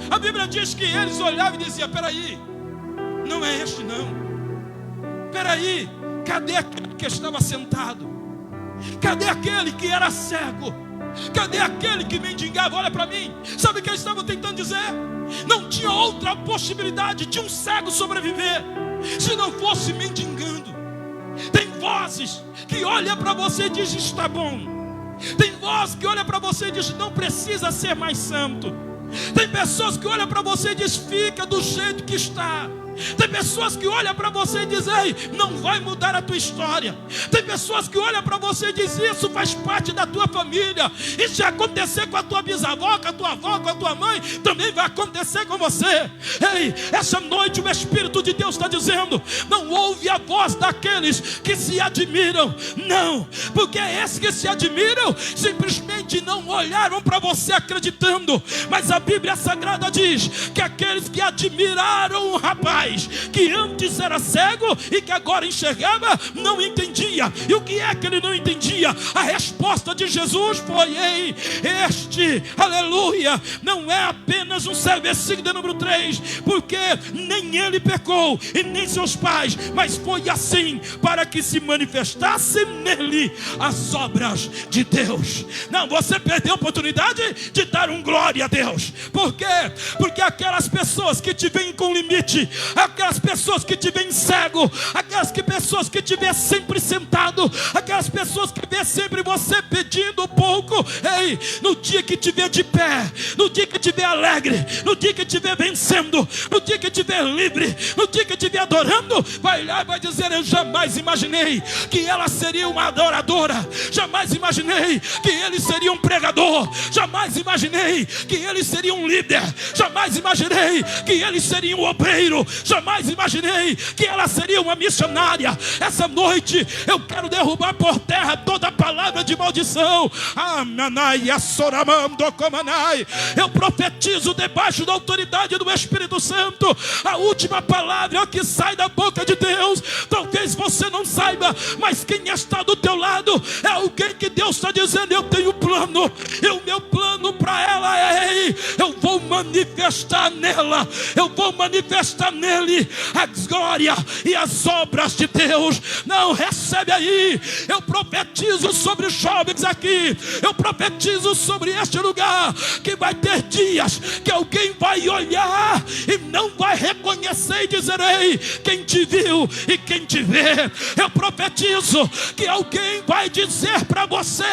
a Bíblia diz que eles olhavam e diziam: peraí, não é este não. Peraí, cadê aquele que estava sentado? Cadê aquele que era cego? Cadê aquele que mendigava? Olha para mim, sabe o que eles estavam tentando dizer? Não tinha outra possibilidade de um cego sobreviver se não fosse mendigando. Tem vozes que olham para você e dizem: está bom. Tem voz que olha para você e diz: não precisa ser mais santo. Tem pessoas que olham para você e dizem: fica do jeito que está. Tem pessoas que olham para você e dizem: ei, não vai mudar a tua história. Tem pessoas que olham para você e dizem: isso faz parte da tua família. E se acontecer com a tua bisavó, com a tua avó, com a tua mãe, também vai acontecer com você. Ei, essa noite o Espírito de Deus está dizendo: não ouve a voz daqueles que se admiram. Não, porque esses que se admiram simplesmente não olharam para você acreditando. Mas a Bíblia Sagrada diz que aqueles que admiraram o rapaz que antes era cego e que agora enxergava, não entendia. E o que é que ele não entendia? A resposta de Jesus foi: ei, este, aleluia, não é apenas um cego. Versículo de número 3, porque nem ele pecou e nem seus pais, mas foi assim para que se manifestasse nele as obras de Deus. Não, você perdeu a oportunidade de dar um glória a Deus. Por quê? Porque aquelas pessoas que te veem com limite, aquelas pessoas que te veem cego, aquelas pessoas que te veem sempre sentado, aquelas pessoas que vê sempre você pedindo pouco, ei, no dia que te vê de pé, no dia que te vê alegre, no dia que te vê vencendo, no dia que te vê livre, no dia que te vê adorando, vai lá e vai dizer: eu jamais imaginei que ela seria uma adoradora, jamais imaginei que ele seria um pregador, jamais imaginei que ele seria um líder, jamais imaginei que ele seria um obreiro, jamais imaginei que ela seria uma missionária. Essa noite eu quero derrubar por terra toda palavra de maldição. Eu profetizo debaixo da autoridade do Espírito Santo. A última palavra que sai da boca de Deus, talvez você não saiba, mas quem está do teu lado é alguém que Deus está dizendo: eu tenho plano, e o meu plano para ela é: eu vou manifestar nela, eu vou manifestar nele nele a glória e as obras de Deus. Não, recebe aí. Eu profetizo sobre os jovens aqui. Eu profetizo sobre este lugar, que vai ter dias que alguém vai olhar e não vai reconhecer e dizer: ei, quem te viu e quem te vê. Eu profetizo que alguém vai dizer para você: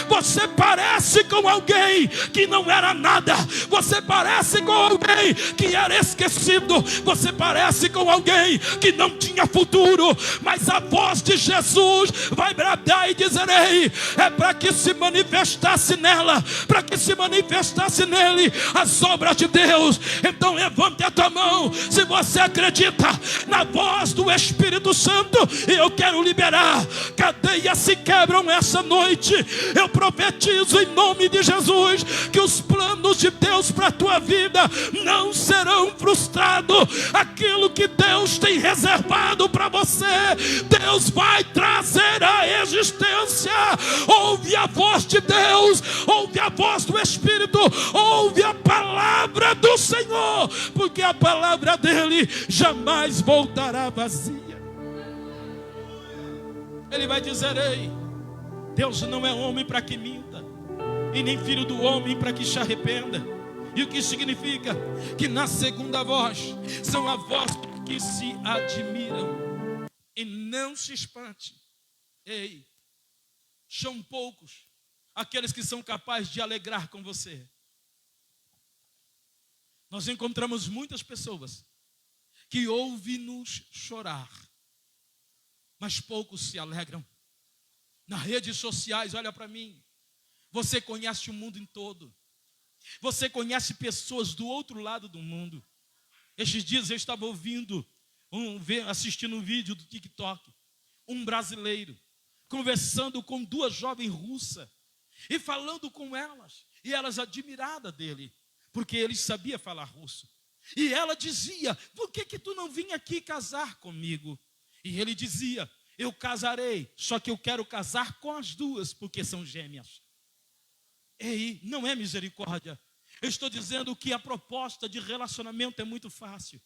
você parece com alguém que não era nada. Você parece com alguém que era esquecido. Você parece com alguém que não tinha futuro. Mas a voz de Jesus vai bradar e dizer: ei, é para que se manifestasse nela, para que se manifestasse nele as obras de Deus. Então levante a tua mão se você acredita na voz do Espírito Santo. E eu quero liberar. Cadeias se quebram essa noite. Eu profetizo em nome de Jesus que os planos de Deus para a tua vida não serão frustrados. Aquilo que Deus tem reservado para você, Deus vai trazer à existência. Ouve a voz de Deus, ouve a voz do Espírito, ouve a palavra do Senhor, porque a palavra dele jamais voltará vazia. Ele vai dizer: ei, Deus não é homem para que minta, e nem filho do homem para que se arrependa. E o que significa? Que na segunda voz são a voz que se admiram. E não se espante. Ei, são poucos aqueles que são capazes de alegrar com você. Nós encontramos muitas pessoas que ouvem-nos chorar, mas poucos se alegram. Nas redes sociais, olha para mim, você conhece o mundo em todo. Você conhece pessoas do outro lado do mundo. Estes dias eu estava assistindo um vídeo do TikTok. Um brasileiro conversando com duas jovens russas e falando com elas. E elas admiradas dele, porque ele sabia falar russo. E ela dizia: por que tu não vinha aqui casar comigo? E ele dizia: eu casarei, só que eu quero casar com as duas, porque são gêmeas. Ei, não é misericórdia. Eu estou dizendo que a proposta de relacionamento é muito fácil.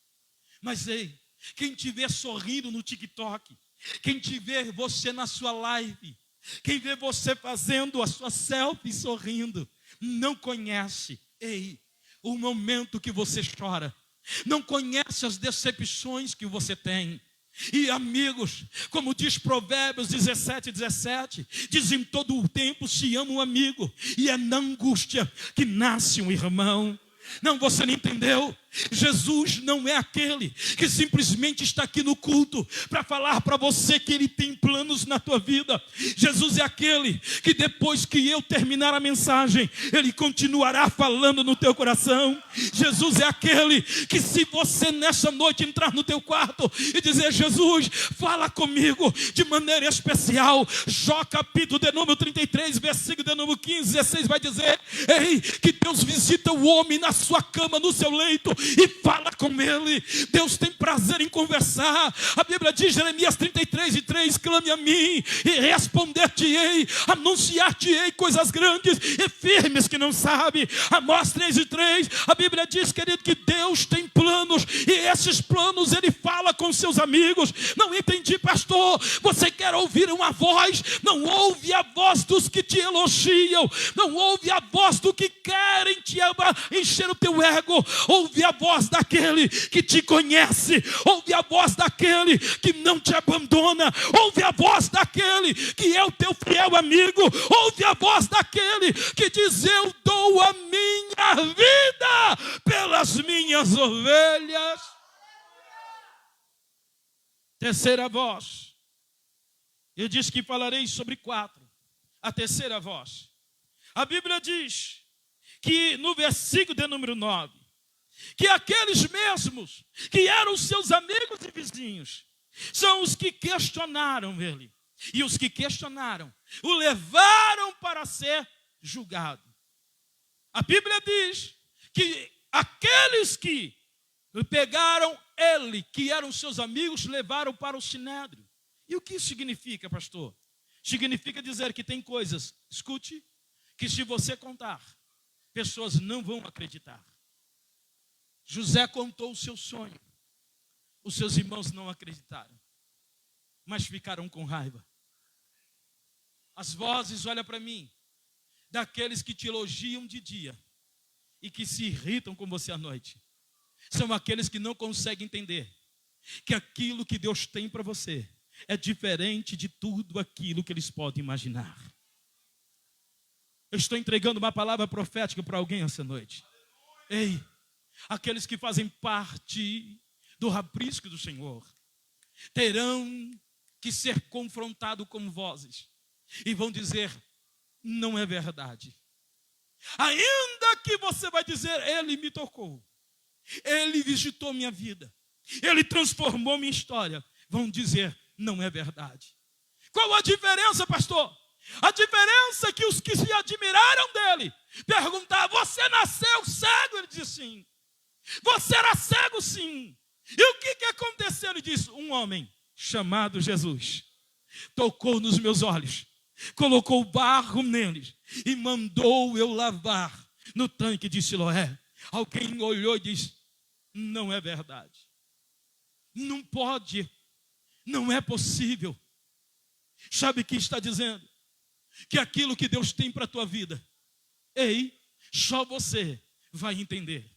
Mas ei, quem te vê sorrindo no TikTok, quem te vê você na sua live, quem vê você fazendo a sua selfie sorrindo, não conhece, ei, o momento que você chora. Não conhece as decepções que você tem. E amigos, como diz Provérbios 17:17, diz: em todo o tempo se ama um amigo, e é na angústia que nasce um irmão. Não, você não entendeu? Jesus não é aquele que simplesmente está aqui no culto para falar para você que ele tem planos na tua vida. Jesus é aquele que depois que eu terminar a mensagem, ele continuará falando no teu coração. Jesus é aquele que, se você nessa noite entrar no teu quarto e dizer: Jesus, fala comigo de maneira especial. Jó capítulo de número 33, versículo de número 15, 16 vai dizer: ei, que Deus visita o homem na sua cama, no seu leito, e fala com ele. Deus tem prazer em conversar. A Bíblia diz, Jeremias 33:3, clame a mim e responder-te-ei, anunciar-te-ei coisas grandes e firmes que não sabe. Amós 3:3, a Bíblia diz, querido, que Deus tem planos, e esses planos ele fala com seus amigos. Não entendi, pastor. Você quer ouvir uma voz? Não ouve a voz dos que te elogiam, não ouve a voz do que querem te encher o teu ego. Ouve a voz daquele que te conhece, ouve a voz daquele que não te abandona, ouve a voz daquele que é o teu fiel amigo, ouve a voz daquele que diz: eu dou a minha vida pelas minhas ovelhas. Terceira voz, eu disse que falarei sobre 4. A terceira voz, a Bíblia diz que no versículo de número 9, que aqueles mesmos que eram seus amigos e vizinhos são os que questionaram ele. E os que questionaram o levaram para ser julgado. A Bíblia diz que aqueles que pegaram ele, que eram seus amigos, levaram para o sinédrio. E o que isso significa, pastor? Significa dizer que tem coisas, escute, que se você contar, pessoas não vão acreditar. José contou o seu sonho. Os seus irmãos não acreditaram, mas ficaram com raiva. As vozes, olha para mim, daqueles que te elogiam de dia e que se irritam com você à noite, são aqueles que não conseguem entender que aquilo que Deus tem para você é diferente de tudo aquilo que eles podem imaginar. Eu estou entregando uma palavra profética para alguém essa noite. Ei, aqueles que fazem parte do aprisco do Senhor terão que ser confrontados com vozes e vão dizer: não é verdade. Ainda que você vai dizer: ele me tocou, ele visitou minha vida, ele transformou minha história, vão dizer: não é verdade. Qual a diferença, pastor? A diferença é que os que se admiraram dele perguntavam: você nasceu cego? Ele disse sim. Você era cego? Sim. E o que aconteceu? Ele disse: um homem chamado Jesus tocou nos meus olhos, colocou barro neles e mandou eu lavar no tanque de Siloé. Alguém olhou e disse: não é verdade. Não pode, não é possível. Sabe o que está dizendo? Que aquilo que Deus tem para a tua vida, ei, só você vai entender.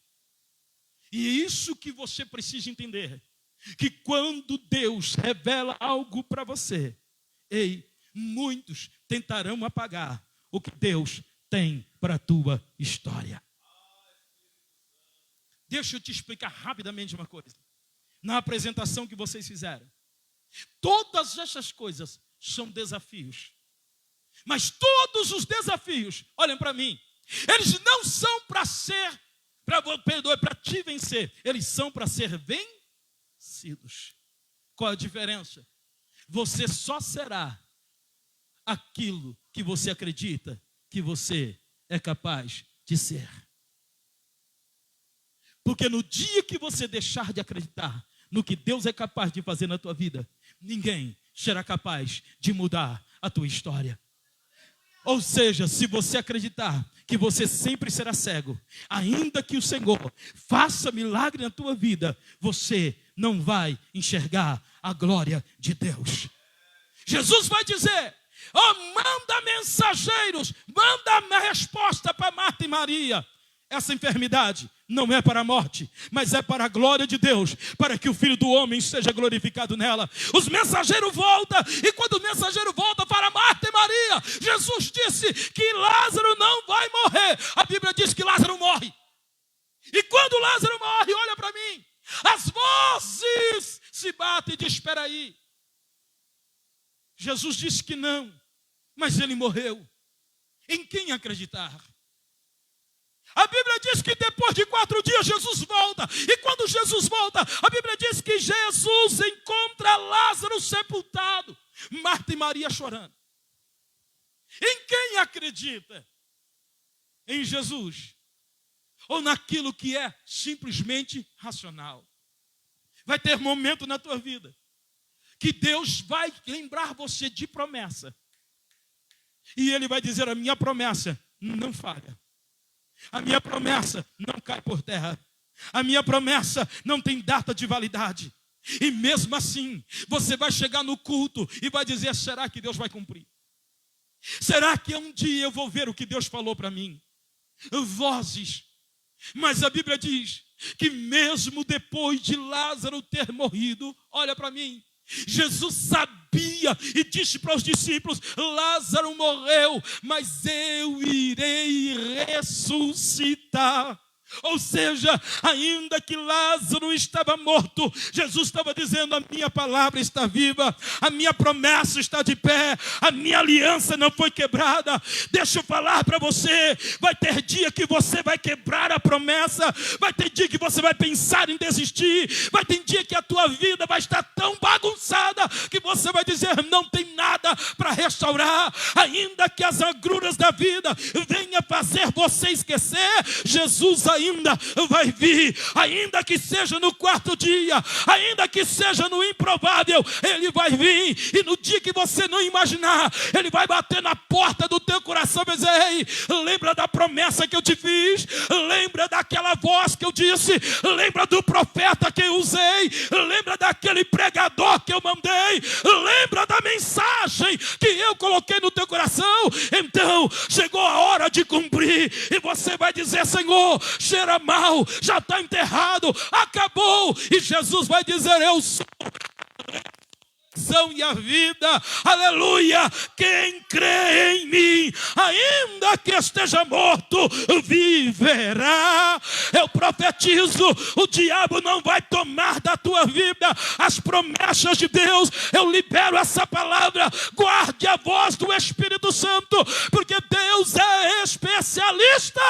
E isso que você precisa entender, que quando Deus revela algo para você, ei, muitos tentarão apagar o que Deus tem para a tua história. Deixa eu te explicar rapidamente uma coisa. Na apresentação que vocês fizeram, todas essas coisas são desafios. Mas todos os desafios, olhem para mim, eles não são para ser, para te vencer, eles são para ser vencidos. Qual a diferença? Você só será aquilo que você acredita que você é capaz de ser. Porque no dia que você deixar de acreditar no que Deus é capaz de fazer na tua vida, ninguém será capaz de mudar a tua história. Ou seja, se você acreditar que você sempre será cego, ainda que o Senhor faça milagre na tua vida, você não vai enxergar a glória de Deus. Jesus vai dizer: oh, manda mensageiros, manda uma resposta para Marta e Maria. Essa enfermidade não é para a morte, mas é para a glória de Deus, para que o Filho do Homem seja glorificado nela. Os mensageiros voltam, e quando o mensageiro volta para Marta e Maria, Jesus disse que Lázaro não vai morrer. A Bíblia diz que Lázaro morre. E quando Lázaro morre, olha para mim, as vozes se batem e diz: espera aí. Jesus disse que não, mas ele morreu. Em quem acreditar? A Bíblia diz que depois de 4 dias Jesus volta. E quando Jesus volta, a Bíblia diz que Jesus encontra Lázaro sepultado, Marta e Maria chorando. Em quem acredita? Em Jesus? Ou naquilo que é simplesmente racional? Vai ter momento na tua vida que Deus vai lembrar você de promessa. E Ele vai dizer: a minha promessa não falha. A minha promessa não cai por terra. A minha promessa não tem data de validade. E mesmo assim, você vai chegar no culto e vai dizer: será que Deus vai cumprir? Será que um dia eu vou ver o que Deus falou para mim? Vozes. Mas a Bíblia diz que mesmo depois de Lázaro ter morrido, olha para mim, Jesus sabia e disse para os discípulos: Lázaro morreu, mas eu irei ressuscitar. Ou seja, ainda que Lázaro estava morto, Jesus estava dizendo: a minha palavra está viva, a minha promessa está de pé, a minha aliança não foi quebrada. Deixa eu falar para você, vai ter dia que você vai quebrar a promessa, vai ter dia que você vai pensar em desistir, vai ter dia que a tua vida vai estar tão bagunçada que você vai dizer: não tem nada para restaurar. Ainda que as agruras da vida venham fazer você esquecer, Jesus ainda vai vir, ainda que seja no 4º dia, ainda que seja no improvável, Ele vai vir, e no dia que você não imaginar, Ele vai bater na porta do teu coração e vai dizer: ei, lembra da promessa que eu te fiz, lembra daquela voz que eu disse, lembra do profeta que eu usei, lembra daquele pregador que eu mandei, lembra da mensagem que eu coloquei no teu coração. Então chegou a hora de cumprir, e você vai dizer: Senhor, cheira mal, já está enterrado, acabou. E Jesus vai dizer: eu sou e a vida, aleluia. Quem crê em mim, ainda que esteja morto, viverá. Eu profetizo: o diabo não vai tomar da tua vida as promessas de Deus. Eu libero essa palavra. Guarde a voz do Espírito Santo, porque Deus é especialista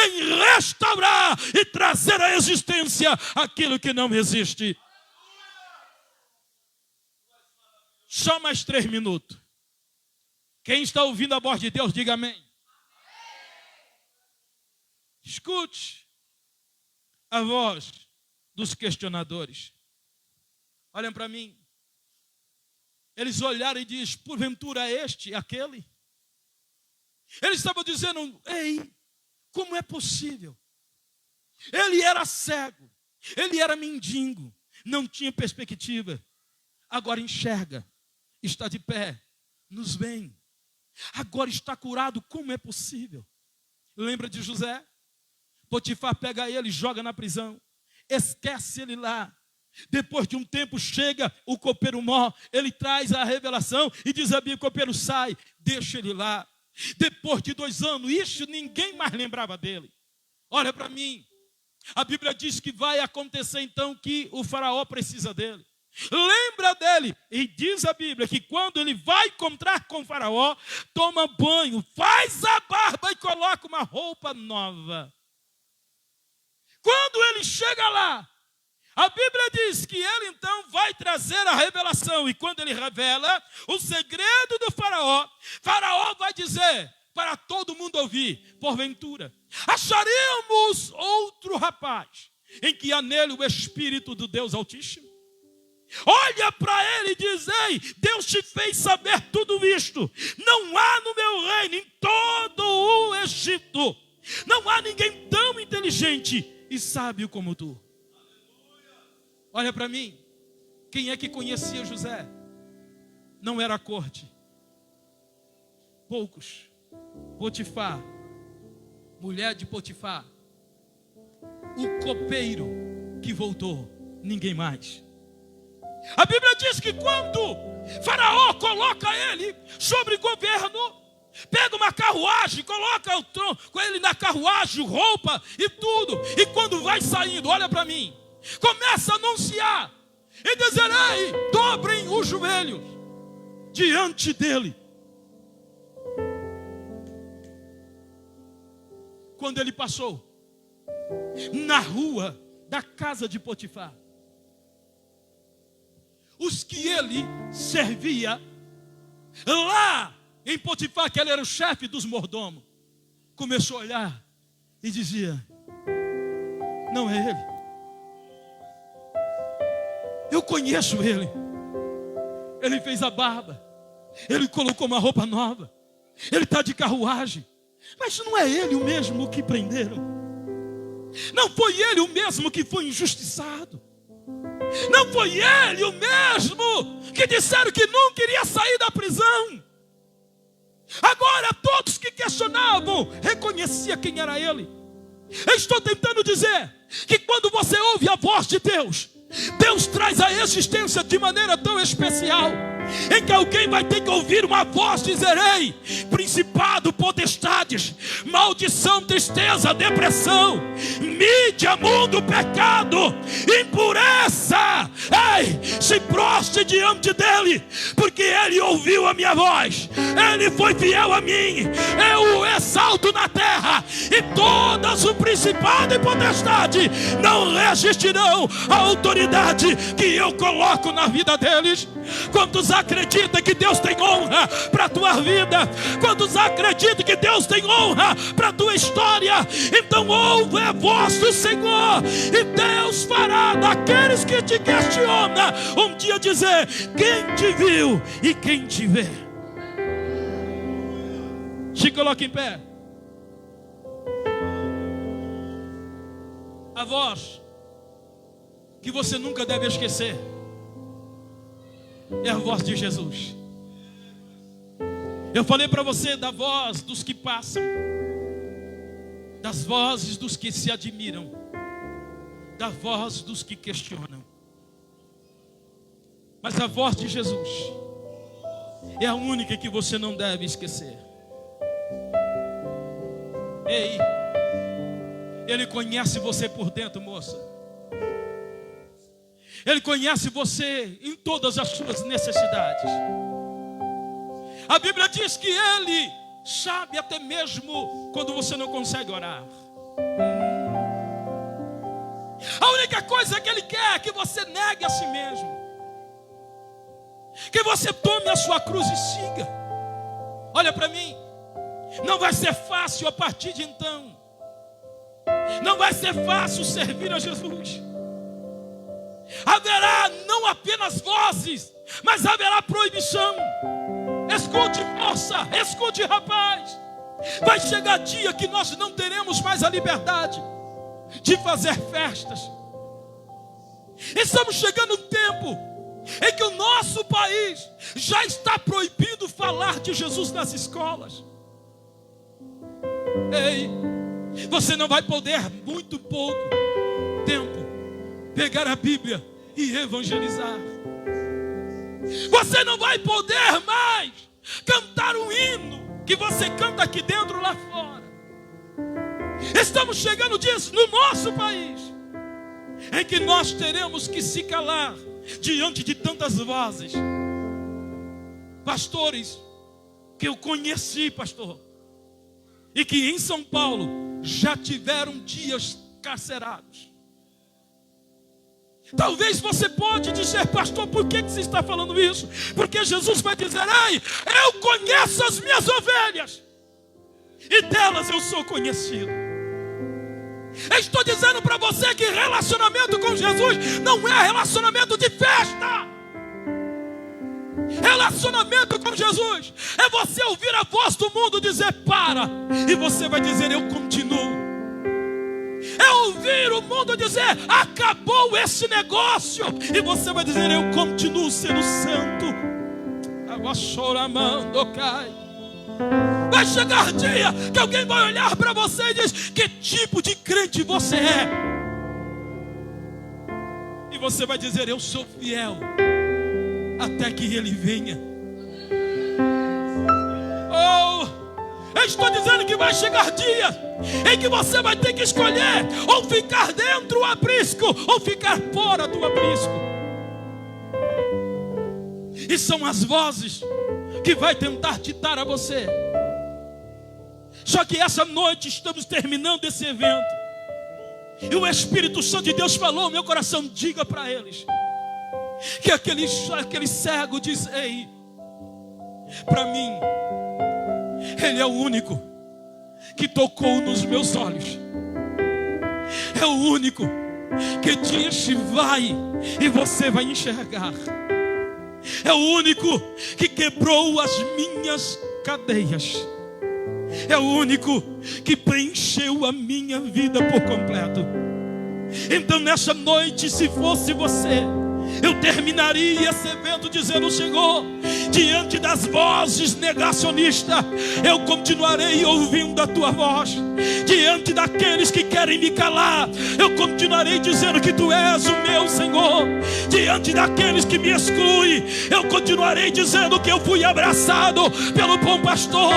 em restaurar e trazer à existência aquilo que não existe. Só mais 3 minutos. Quem está ouvindo a voz de Deus, diga amém. Escute a voz dos questionadores. Olhem para mim. Eles olharam e dizem: porventura este, aquele? Eles estavam dizendo: ei, como é possível? Ele era cego, ele era mendigo, não tinha perspectiva. Agora enxerga. Está de pé, nos vem, agora está curado, como é possível? Lembra de José? Potifar pega ele, joga na prisão, esquece ele lá. Depois de um tempo chega o copeiro mó, ele traz a revelação e diz a Bíblia: o copeiro sai, deixa ele lá. Depois de 2 anos, isso ninguém mais lembrava dele. Olha para mim, a Bíblia diz que vai acontecer então que o faraó precisa dele. Lembra dele, e diz a Bíblia que quando ele vai encontrar com o faraó, toma banho, faz a barba e coloca uma roupa nova. Quando ele chega lá, a Bíblia diz que ele então vai trazer a revelação, e quando ele revela o segredo do faraó, faraó vai dizer para todo mundo ouvir: porventura acharemos outro rapaz em que há nele o Espírito do Deus Altíssimo? Olha para ele e diz: ei, Deus te fez saber tudo isto. Não há no meu reino, em todo o Egito, não há ninguém tão inteligente e sábio como tu. Olha para mim, quem é que conhecia José? Não era a corte, poucos. Potifar, mulher de Potifar, o copeiro que voltou, ninguém mais. A Bíblia diz que quando Faraó coloca ele sobre governo, pega uma carruagem, coloca o trono com ele na carruagem, roupa e tudo, e quando vai saindo, olha para mim, começa a anunciar e dizer: ei, dobrem os joelhos diante dele. Quando ele passou na rua da casa de Potifar, os que ele servia lá em Potifar, que ele era o chefe dos mordomos, começou a olhar e dizia: não é ele, eu conheço ele. Ele fez a barba, ele colocou uma roupa nova, ele está de carruagem. Mas não é ele o mesmo que prenderam, não foi ele o mesmo que foi injustiçado, não foi ele o mesmo que disseram que nunca iria sair da prisão. Agora todos que questionavam reconheciam quem era ele. Eu estou tentando dizer que quando você ouve a voz de Deus, Deus traz a existência de maneira tão especial, em que alguém vai ter que ouvir uma voz dizer: ei, principado, potestades, maldição, tristeza, depressão, mídia, mundo, pecado, impureza, ei, se prostre diante dele, porque ele ouviu a minha voz, ele foi fiel a mim, eu o exalto na terra, e todas o principado e potestade não resistirão à autoridade que eu coloco na vida deles. Quantos acreditam que Deus tem honra para a tua vida? Quantos acreditam que Deus tem honra para a tua história? Então ouve a voz do Senhor, e Deus fará daqueles que te questionam um dia dizer: quem te viu e quem te vê. Se coloque em pé. A voz que você nunca deve esquecer é a voz de Jesus. Eu falei para você da voz dos que passam, das vozes dos que se admiram, da voz dos que questionam. Mas a voz de Jesus é a única que você não deve esquecer. Ei, Ele conhece você por dentro, moça. Ele conhece você em todas as suas necessidades. A Bíblia diz que Ele sabe até mesmo quando você não consegue orar. A única coisa que Ele quer é que você negue a si mesmo, que você tome a sua cruz e siga. Olha para mim, não vai ser fácil a partir de então. Não vai ser fácil servir a Jesus. Haverá não apenas vozes, mas haverá proibição. Escute, moça, escute, rapaz. Vai chegar dia que nós não teremos mais a liberdade de fazer festas. Estamos chegando um tempo em que o nosso país já está proibindo falar de Jesus nas escolas. Ei, você não vai poder muito pouco tempo pegar a Bíblia e evangelizar. Você não vai poder mais cantar um hino que você canta aqui dentro, lá fora. Estamos chegando dias no nosso país em que nós teremos que se calar diante de tantas vozes. Pastores que eu conheci, pastor, e que em São Paulo já tiveram dias carcerados. Talvez você pode dizer, pastor, por que você está falando isso? Porque Jesus vai dizer, ei, eu conheço as minhas ovelhas, e delas eu sou conhecido. Eu estou dizendo para você que relacionamento com Jesus não é relacionamento de festa. Relacionamento com Jesus é você ouvir a voz do mundo dizer para, e você vai dizer eu continuo. É ouvir o mundo dizer acabou esse negócio, e você vai dizer eu continuo sendo santo. Água choramando cai. Vai chegar dia que alguém vai olhar para você e diz que tipo de crente você é, e você vai dizer eu sou fiel até que Ele venha. Oh, eu estou dizendo que vai chegar dia em que você vai ter que escolher ou ficar dentro do aprisco ou ficar fora do aprisco. E são as vozes que vai tentar ditar a você. Só que essa noite estamos terminando esse evento, e o Espírito Santo de Deus falou no meu coração, diga para eles que aquele cego diz, ei, para mim Ele é o único que tocou nos meus olhos. É o único que disse vai e você vai enxergar. É o único que quebrou as minhas cadeias. É o único que preencheu a minha vida por completo. Então nessa noite, se fosse você, eu terminaria esse evento dizendo, Senhor, diante das vozes negacionistas, eu continuarei ouvindo a tua voz. Diante daqueles que querem me calar, eu continuarei dizendo que tu és o meu Senhor. Diante daqueles que me excluem, eu continuarei dizendo que eu fui abraçado pelo bom pastor.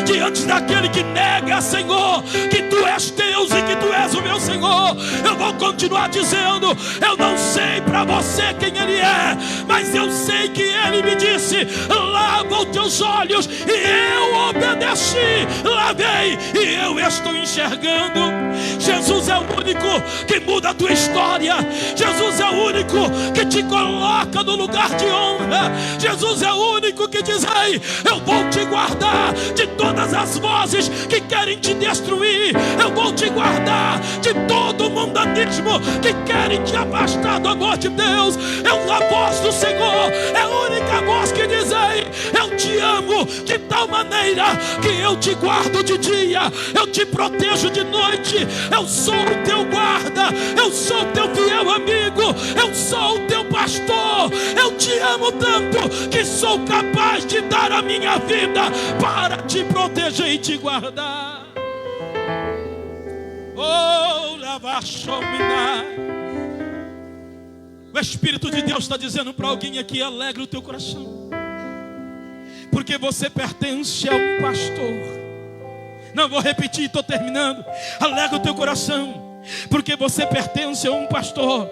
Diante daquele que nega, Senhor, que tu és Deus e que tu és o meu Senhor, eu vou continuar dizendo, eu não sei para você quem Ele é, mas eu sei que Ele me disse, lava os teus olhos, e eu obedeci, lavei, e eu estou enxergando. Jesus é o único que muda a tua história. Jesus é o único que te coloca no lugar de honra. Jesus é o único que diz, ei, eu vou te guardar de todas as vozes que querem te destruir. Eu vou te guardar de todo o mundanismo que querem te afastar do amor de Deus. É a voz do Senhor, é a única voz que diz, ei, eu Eu te amo de tal maneira que eu te guardo de dia, eu te protejo de noite. Eu sou o teu guarda, eu sou o teu fiel amigo, eu sou o teu pastor. Eu te amo tanto que sou capaz de dar a minha vida para te proteger e te guardar. Oh, o Espírito de Deus está dizendo para alguém aqui: alegra o teu coração, porque você pertence a um pastor. Não, vou repetir, estou terminando. Alegra o teu coração, porque você pertence a um pastor.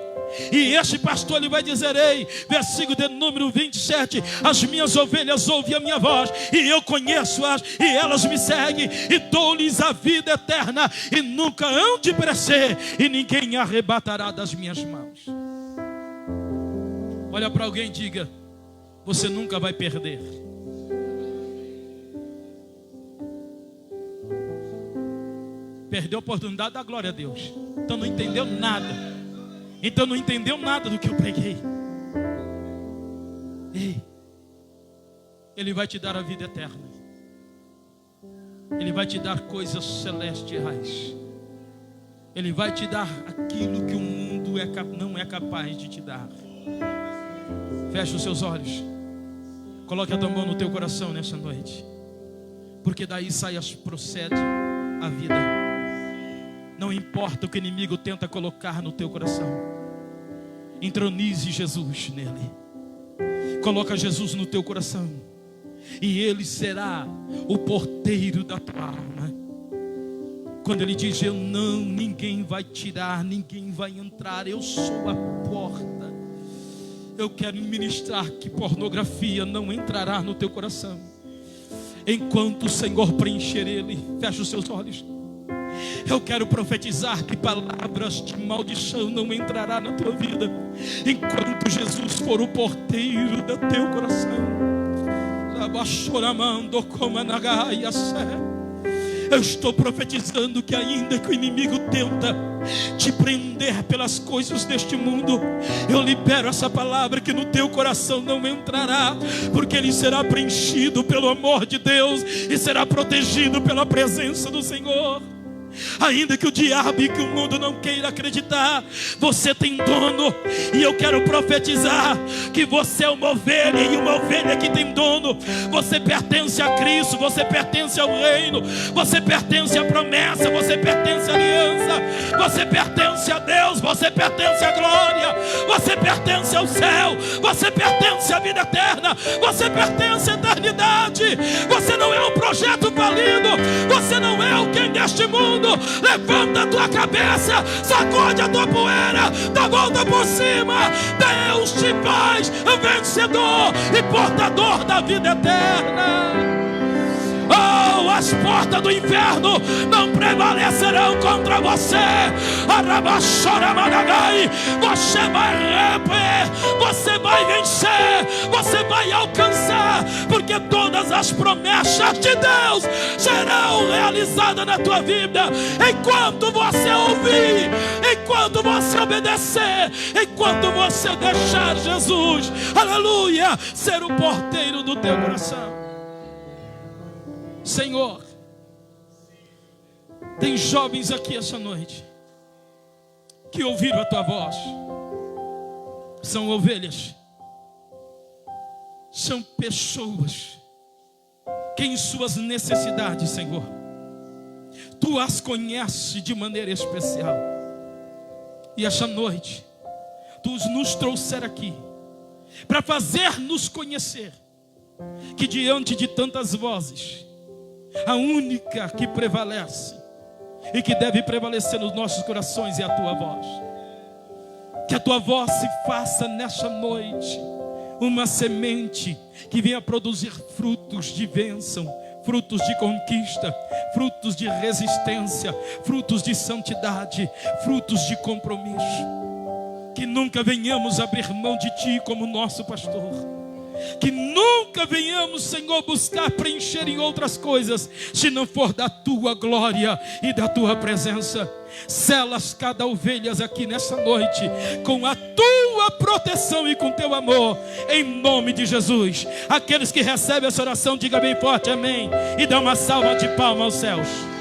E este pastor, ele vai dizer: ei, versículo de número 27, as minhas ovelhas ouvem a minha voz, e eu conheço-as, e elas me seguem, e dou-lhes a vida eterna, e nunca hão de perecer, e ninguém arrebatará das minhas mãos. Olha para alguém e diga: você nunca vai perder. Perdeu a oportunidade da glória a Deus. Então não entendeu nada. Então não entendeu nada do que eu preguei. Ei, Ele vai te dar a vida eterna. Ele vai te dar coisas celestiais. Ele vai te dar aquilo que o mundo não é capaz de te dar. Feche os seus olhos. Coloque a tua mão no teu coração nessa noite, porque daí procede a vida. Não importa o que o inimigo tenta colocar no teu coração, entronize Jesus nele. Coloca Jesus no teu coração, e Ele será o porteiro da tua alma. Quando Ele diz: ninguém vai tirar, ninguém vai entrar, eu sou a porta. Eu quero ministrar que pornografia não entrará no teu coração, enquanto o Senhor preencher ele. Feche os seus olhos. Eu quero profetizar que palavras de maldição não entrará na tua vida, enquanto Jesus for o porteiro do teu coração. Eu estou profetizando que ainda que o inimigo tenta te prender pelas coisas deste mundo, eu libero essa palavra que no teu coração não entrará, porque ele será preenchido pelo amor de Deus e será protegido pela presença do Senhor. Ainda que o diabo e que o mundo não queira acreditar, você tem dono. E eu quero profetizar que você é uma ovelha, e uma ovelha que tem dono. Você pertence a Cristo, você pertence ao reino, você pertence à promessa, você pertence à aliança, você pertence a Deus, você pertence à glória, você pertence ao céu, você pertence à vida eterna, você pertence à eternidade. Você não é um projeto falido, você não é alguém deste mundo. Levanta a tua cabeça, sacode a tua poeira, dá volta por cima. Deus te faz vencedor e portador da vida eterna. Oh, as portas do inferno não prevalecerão contra você. Você vai romper, você vai vencer, você vai alcançar, porque todas as promessas de Deus serão realizadas na tua vida, enquanto você ouvir, enquanto você obedecer, enquanto você deixar Jesus, aleluia, ser o porteiro do teu coração. Senhor, tem jovens aqui essa noite que ouviram a tua voz. São ovelhas, são pessoas que em suas necessidades, Senhor, tu as conheces de maneira especial. E essa noite tu nos trouxer aqui para fazer-nos conhecer que diante de tantas vozes, a única que prevalece e que deve prevalecer nos nossos corações é a tua voz. Que a tua voz se faça nesta noite uma semente que venha produzir frutos de bênção, frutos de conquista, frutos de resistência, frutos de santidade, frutos de compromisso. Que nunca venhamos abrir mão de ti como nosso pastor, Que nunca venhamos, Senhor, buscar preencher em outras coisas, se não for da tua glória e da tua presença. Selas cada ovelha aqui nessa noite com a tua proteção e com teu amor, em nome de Jesus. Aqueles que recebem essa oração, diga bem forte amém, e dá uma salva de palmas aos céus.